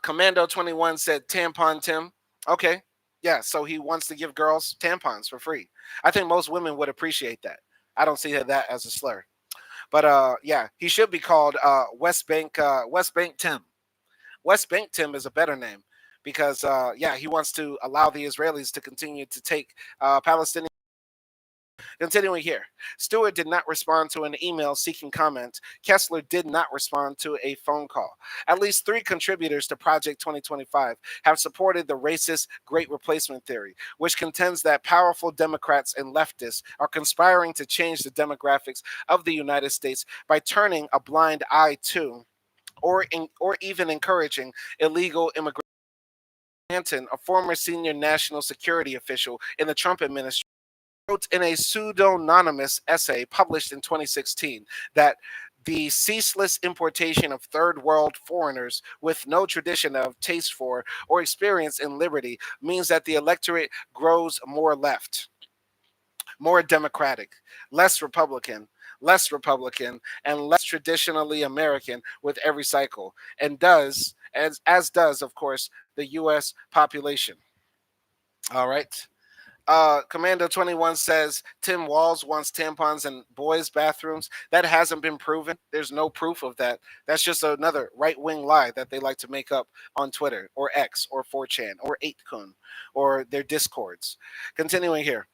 Commando 21 said tampon Tim. Okay. Yeah, so he wants to give girls tampons for free. I think most women would appreciate that. I don't see that as a slur. But yeah, he should be called West Bank Tim. West Bank Tim is a better name because yeah, he wants to allow the Israelis to continue to take Palestinian. Continuing here, Stewart did not respond to an email seeking comment. Kessler did not respond to a phone call. At least 3 contributors to Project 2025 have supported the racist Great Replacement theory, which contends that powerful Democrats and leftists are conspiring to change the demographics of the United States by turning a blind eye to or even encouraging illegal immigration. Stanton, a former senior national security official in the Trump administration, wrote in a pseudonymous essay published in 2016 that the ceaseless importation of third world foreigners with no tradition of taste for or experience in liberty means that the electorate grows more left, more democratic, less Republican, and less traditionally American with every cycle, and as does, of course, the U.S. population. All right. Commando 21 says Tim Walz wants tampons in boys' bathrooms. That hasn't been proven. There's no proof of that. That's just another right wing lie that they like to make up on Twitter or X or 4chan or 8kun or their discords. Continuing here.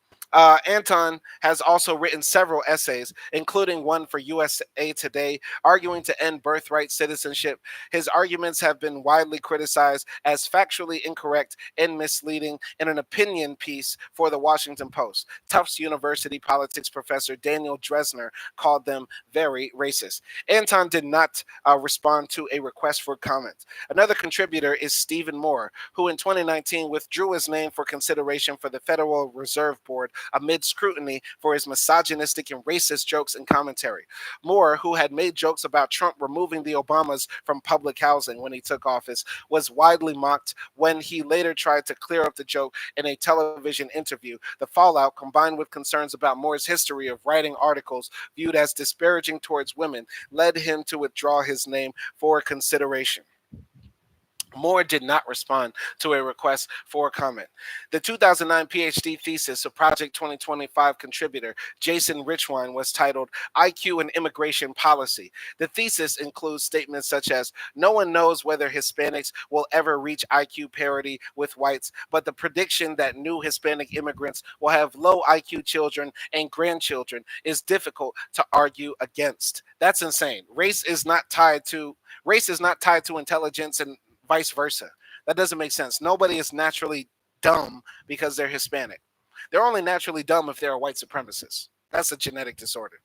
Anton has also written several essays, including one for USA Today, arguing to end birthright citizenship. His arguments have been widely criticized as factually incorrect and misleading in an opinion piece for the Washington Post. Tufts University politics professor Daniel Dresner called them very racist. Anton did not respond to a request for comment. Another contributor is Stephen Moore, who in 2019 withdrew his name for consideration for the Federal Reserve Board amid scrutiny for his misogynistic and racist jokes and commentary. Moore, who had made jokes about Trump removing the Obamas from public housing when he took office, was widely mocked when he later tried to clear up the joke in a television interview. The fallout, combined with concerns about Moore's history of writing articles viewed as disparaging towards women, led him to withdraw his name for consideration. Moore did not respond to a request for comment. The 2009 PhD thesis of Project 2025 contributor Jason Richwine was titled IQ and Immigration Policy. The thesis includes statements such as no one knows whether Hispanics will ever reach IQ parity with whites, but the prediction that new Hispanic immigrants will have low IQ children and grandchildren is difficult to argue against. That's insane. Race is not tied to intelligence and vice versa. That doesn't make sense. Nobody is naturally dumb because they're Hispanic. They're only naturally dumb if they're a white supremacist. That's a genetic disorder.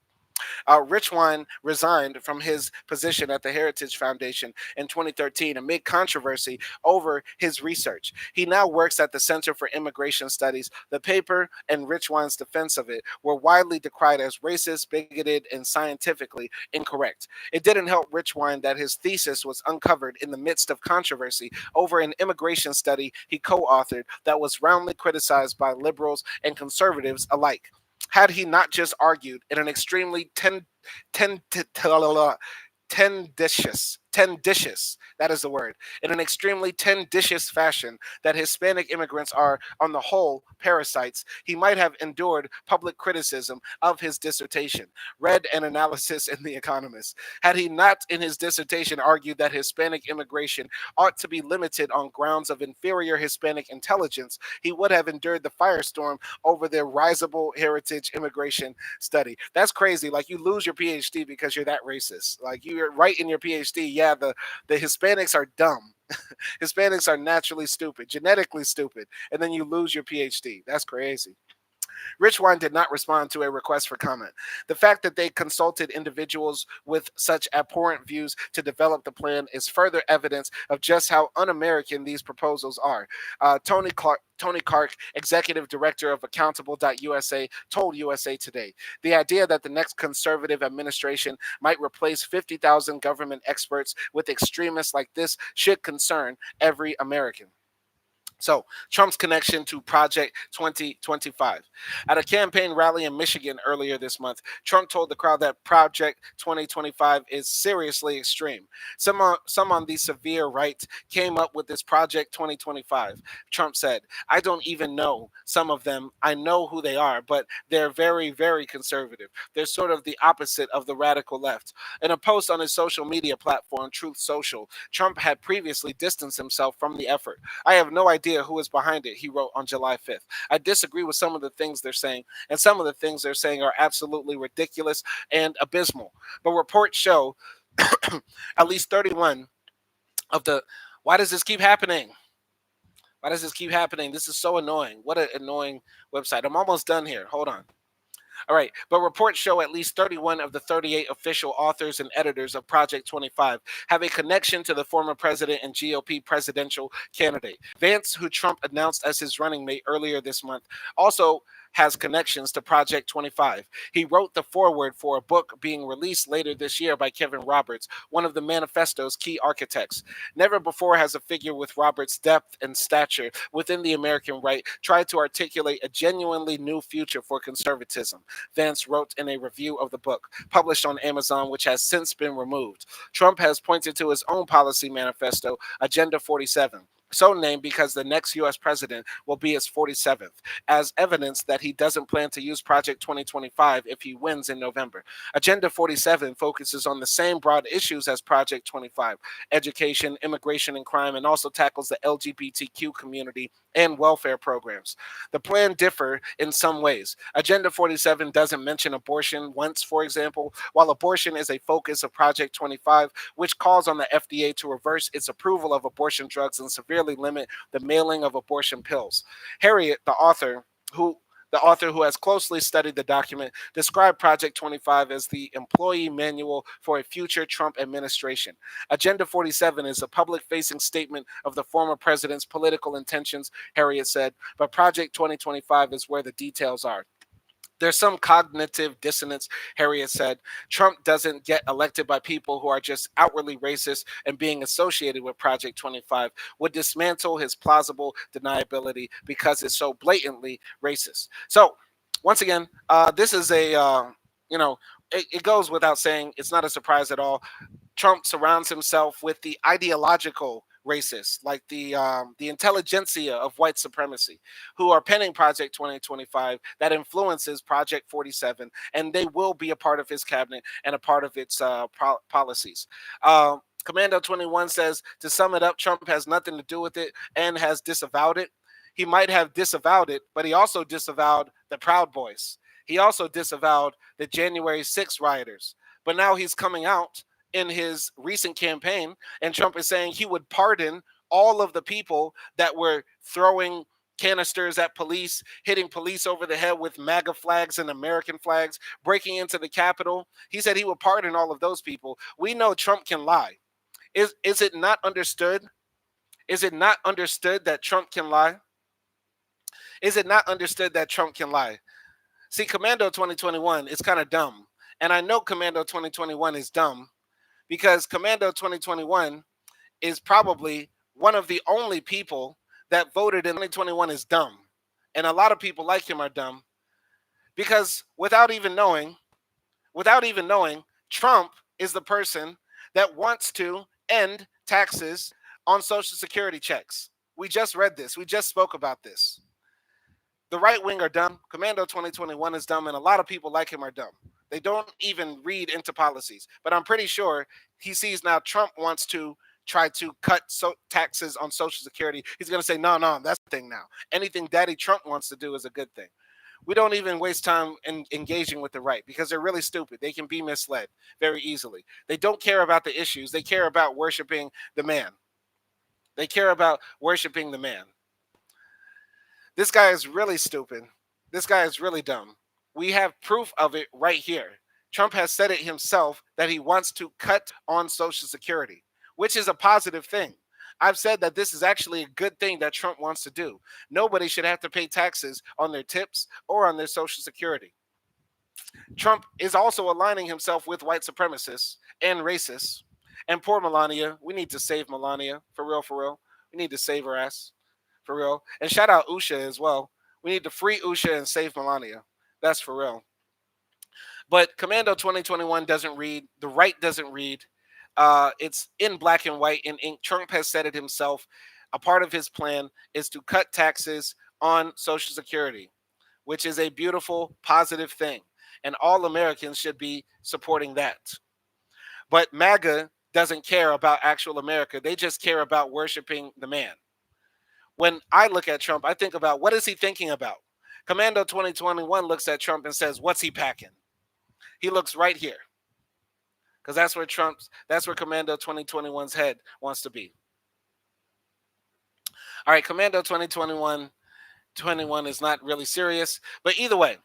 Richwine resigned from his position at the Heritage Foundation in 2013 amid controversy over his research. He now works at the Center for Immigration Studies. The paper and Richwine's defense of it were widely decried as racist, bigoted, and scientifically incorrect. It didn't help Richwine that his thesis was uncovered in the midst of controversy over an immigration study he co authored that was roundly criticized by liberals and conservatives alike. Had he not just argued in an extremely ten, tenditious, that is the word, in an extremely tenditious fashion that Hispanic immigrants are, on the whole, parasites, he might have endured public criticism of his dissertation. Read an analysis in The Economist. Had he not, in his dissertation, argued that Hispanic immigration ought to be limited on grounds of inferior Hispanic intelligence, he would have endured the firestorm over the risible heritage immigration study. That's crazy. Like, you lose your PhD because you're that racist. Like, you're right in your PhD. Yeah, the Hispanics are dumb. Hispanics are naturally stupid, genetically stupid, and then you lose your PhD. That's crazy. Richwine did not respond to a request for comment. The fact that they consulted individuals with such abhorrent views to develop the plan is further evidence of just how un-American these proposals are. Tony Clark, executive director of Accountable.USA, told USA Today, the idea that the next conservative administration might replace 50,000 government experts with extremists like this should concern every American. So, Trump's connection to Project 2025. At a campaign rally in Michigan earlier this month, Trump told the crowd that Project 2025 is seriously extreme. Some on the severe right came up with this Project 2025. Trump said, I don't even know some of them. I know who they are, but they're very, very conservative. They're sort of the opposite of the radical left. In a post on his social media platform, Truth Social, Trump had previously distanced himself from the effort. I have no idea who is behind it, he wrote on July 5th. I disagree with some of the things they're saying, and some of the things they're saying are absolutely ridiculous and abysmal. But reports show at least 31 of the. Why does this keep happening? Why does this keep happening? This is so annoying. What an annoying website. I'm almost done here. Hold on. All right, but reports show at least 31 of the 38 official authors and editors of Project 25 have a connection to the former president and GOP presidential candidate. Vance, who Trump announced as his running mate earlier this month, also has connections to Project 25. He wrote the foreword for a book being released later this year by Kevin Roberts, one of the manifesto's key architects. Never before has a figure with Roberts' depth and stature within the American right tried to articulate a genuinely new future for conservatism, Vance wrote in a review of the book, published on Amazon, which has since been removed. Trump has pointed to his own policy manifesto, Agenda 47, so named because the next U.S. president will be his 47th, as evidence that he doesn't plan to use Project 2025 if he wins in November. Agenda 47 focuses on the same broad issues as Project 25, education, immigration, and crime, and also tackles the LGBTQ community and welfare programs. The plan differ in some ways. Agenda 47 doesn't mention abortion once, for example, while abortion is a focus of Project 25, which calls on the FDA to reverse its approval of abortion drugs and severely limit the mailing of abortion pills. Harriet, the author who has closely studied the document, described Project 25 as the employee manual for a future Trump administration. Agenda 47 is a public facing statement of the former president's political intentions, Harriet said, but Project 2025 is where the details are. There's some cognitive dissonance, Harriet said. Trump doesn't get elected by people who are just outwardly racist, and being associated with Project 25 would dismantle his plausible deniability because it's so blatantly racist. So, once again, this is you know, it goes without saying, it's not a surprise at all. Trump surrounds himself with the ideological racists, like the intelligentsia of white supremacy, who are penning Project 2025 that influences Project 47, and they will be a part of his cabinet and a part of its policies. Commando 21 says, to sum it up, Trump has nothing to do with it and has disavowed it. He might have disavowed it, but he also disavowed the Proud Boys. He also disavowed the January 6th rioters. But now he's coming out in his recent campaign, and Trump is saying he would pardon all of the people that were throwing canisters at police, hitting police over the head with MAGA flags and American flags, breaking into the Capitol. He said he would pardon all of those people. We know Trump can lie. Is it not understood? Is it not understood that Trump can lie? Is it not understood that Trump can lie? See, Commando 2021 is kind of dumb. And I know Commando 2021 is dumb because Commando 2021 is probably one of the only people that voted in 2021 is dumb. And a lot of people like him are dumb because without even knowing, Trump is the person that wants to end taxes on Social Security checks. We just read this. We just spoke about this. The right wing are dumb. Commando 2021 is dumb, and a lot of people like him are dumb. They don't even read into policies. But I'm pretty sure he sees now Trump wants to try to cut taxes on Social Security. He's going to say, no, that's the thing now. Anything Daddy Trump wants to do is a good thing. We don't even waste time in engaging with the right because they're really stupid. They can be misled very easily. They don't care about the issues. They care about worshiping the man. They care about worshiping the man. This guy is really stupid. This guy is really dumb. We have proof of it right here. Trump has said it himself that he wants to cut on Social Security, which is a positive thing. I've said that this is actually a good thing that Trump wants to do. Nobody should have to pay taxes on their tips or on their Social Security. Trump is also aligning himself with white supremacists and racists. And poor Melania, we need to save Melania, for real, for real. We need to save her ass, for real. And shout out Usha as well. We need to free Usha and save Melania. That's for real. But Commando 2021 doesn't read. The right doesn't read. It's in black and white in ink. Trump has said it himself. A part of his plan is to cut taxes on Social Security, which is a beautiful, positive thing. And all Americans should be supporting that. But MAGA doesn't care about actual America. They just care about worshiping the man. When I look at Trump, I think about what is he thinking about? Commando 2021 looks at Trump and says, what's he packing? He looks right here. Because that's where Commando 2021's head wants to be. All right, Commando 2021 is not really serious. But either way,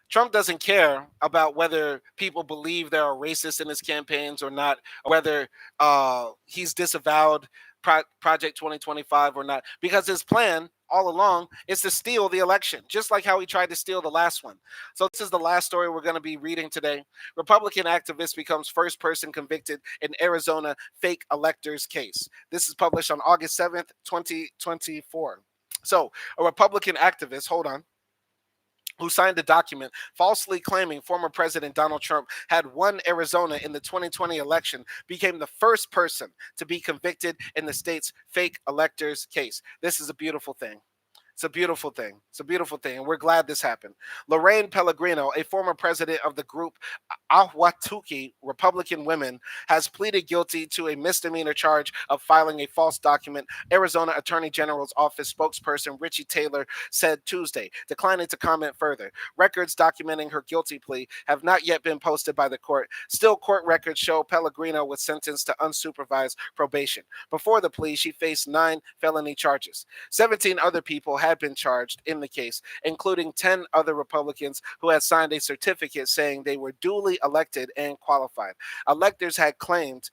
Trump doesn't care about whether people believe there are racists in his campaigns or not, or whether he's disavowed Project 2025 or not, because his plan all along is to steal the election, just like how he tried to steal the last one. So this is the last story we're going to be reading today. Republican activist becomes first person convicted in Arizona fake electors case. This is published on August 7th, 2024. So a Republican activist, hold on, who signed a document falsely claiming former President Donald Trump had won Arizona in the 2020 election, became the first person to be convicted in the state's fake electors case. This is a beautiful thing. It's a beautiful thing. It's a beautiful thing. And we're glad this happened. Lorraine Pellegrino, a former president of the group Ahwatukee Republican Women, has pleaded guilty to a misdemeanor charge of filing a false document, Arizona Attorney General's office spokesperson Richie Taylor said Tuesday, declining to comment further. Records documenting her guilty plea have not yet been posted by the court. Still, court records show Pellegrino was sentenced to unsupervised probation. Before the plea, she faced 9 felony charges. 17 other people had been charged in the case, including 10 other Republicans who had signed a certificate saying they were duly elected and qualified. Electors had claimed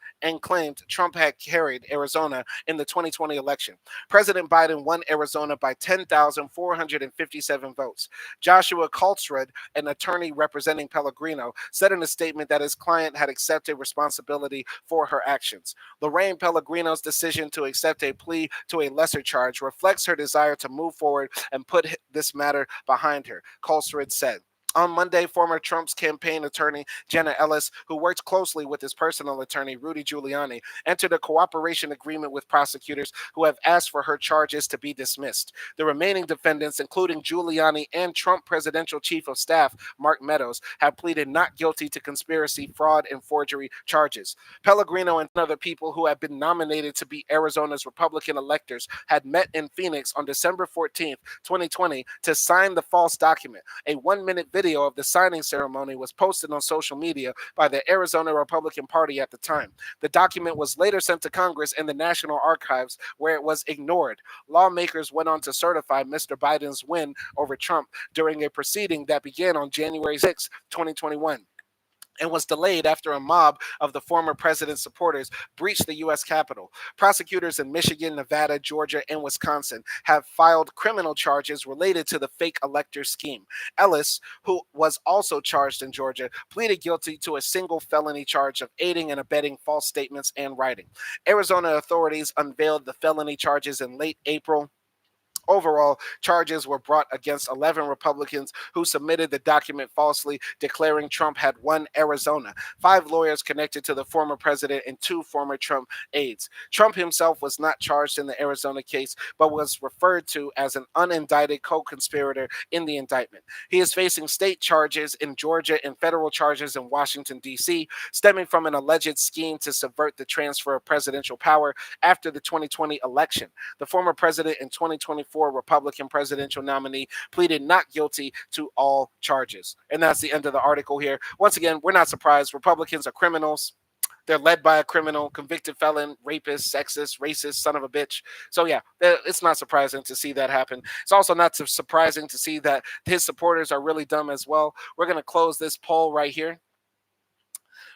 Trump had carried Arizona in the 2020 election. President Biden won Arizona by 10,457 votes. Joshua Colstrud, an attorney representing Pellegrino, said in a statement that his client had accepted responsibility for her actions. Lorraine Pellegrino's decision to accept a plea to a lesser charge reflects her desire to move forward and put this matter behind her, Colstrud said. On Monday, former Trump's campaign attorney Jenna Ellis, who worked closely with his personal attorney Rudy Giuliani, entered a cooperation agreement with prosecutors who have asked for her charges to be dismissed. The remaining defendants, including Giuliani and Trump presidential chief of staff Mark Meadows, have pleaded not guilty to conspiracy, fraud, and forgery charges. Pellegrino and other people who have been nominated to be Arizona's Republican electors had met in Phoenix on December 14th, 2020, to sign the false document. A 1-minute video of the signing ceremony was posted on social media by the Arizona Republican Party at the time. The document was later sent to Congress and the National Archives, where it was ignored. Lawmakers went on to certify Mr. Biden's win over Trump during a proceeding that began on January 6, 2021, and was delayed after a mob of the former president's supporters breached the U.S. Capitol. Prosecutors in Michigan, Nevada, Georgia, and Wisconsin have filed criminal charges related to the fake elector scheme. Ellis, who was also charged in Georgia, pleaded guilty to a single felony charge of aiding and abetting false statements and writing. Arizona authorities unveiled the felony charges in late April. Overall, charges were brought against 11 Republicans who submitted the document falsely, declaring Trump had won Arizona. 5 lawyers connected to the former president and 2 former Trump aides. Trump himself was not charged in the Arizona case, but was referred to as an unindicted co-conspirator in the indictment. He is facing state charges in Georgia and federal charges in Washington, D.C., stemming from an alleged scheme to subvert the transfer of presidential power after the 2020 election. The former president in 2024 Republican presidential nominee pleaded not guilty to all charges. And that's the end of the article here. Once again, we're not surprised. Republicans are criminals. They're led by a criminal, convicted felon, rapist, sexist, racist, son of a bitch. So yeah, it's not surprising to see that happen. It's also not surprising to see that his supporters are really dumb as well. We're going to close this poll right here.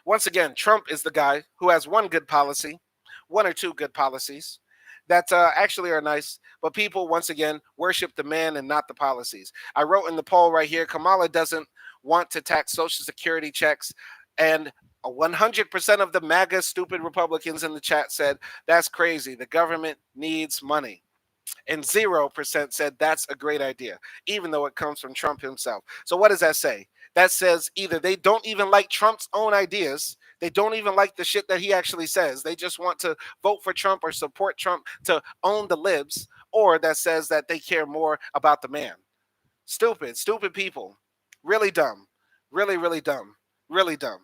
Once again, Trump is the guy who has one good policy, one or two good policies that actually are nice, but people, once again, worship the man and not the policies. I wrote in the poll right here, Kamala doesn't want to tax Social Security checks, and 100% of the MAGA stupid Republicans in the chat said, that's crazy. The government needs money. And 0% said that's a great idea, even though it comes from Trump himself. So what does that say? That says either they don't even like Trump's own ideas, they don't even like the shit that he actually says. They just want to vote for Trump or support Trump to own the libs, or that says that they care more about the man. Stupid people. Really dumb. Really, really dumb. Really dumb.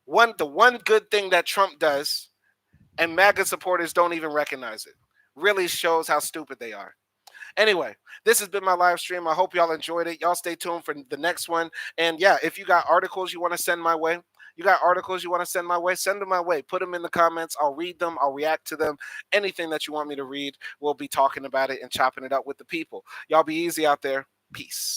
The one good thing that Trump does, and MAGA supporters don't even recognize it, really shows how stupid they are. Anyway, this has been my live stream. I hope y'all enjoyed it. Y'all stay tuned for the next one. And yeah, if you got articles you want to send my way, send them my way. Put them in the comments. I'll read them. I'll react to them. Anything that you want me to read, we'll be talking about it and chopping it up with the people. Y'all be easy out there. Peace.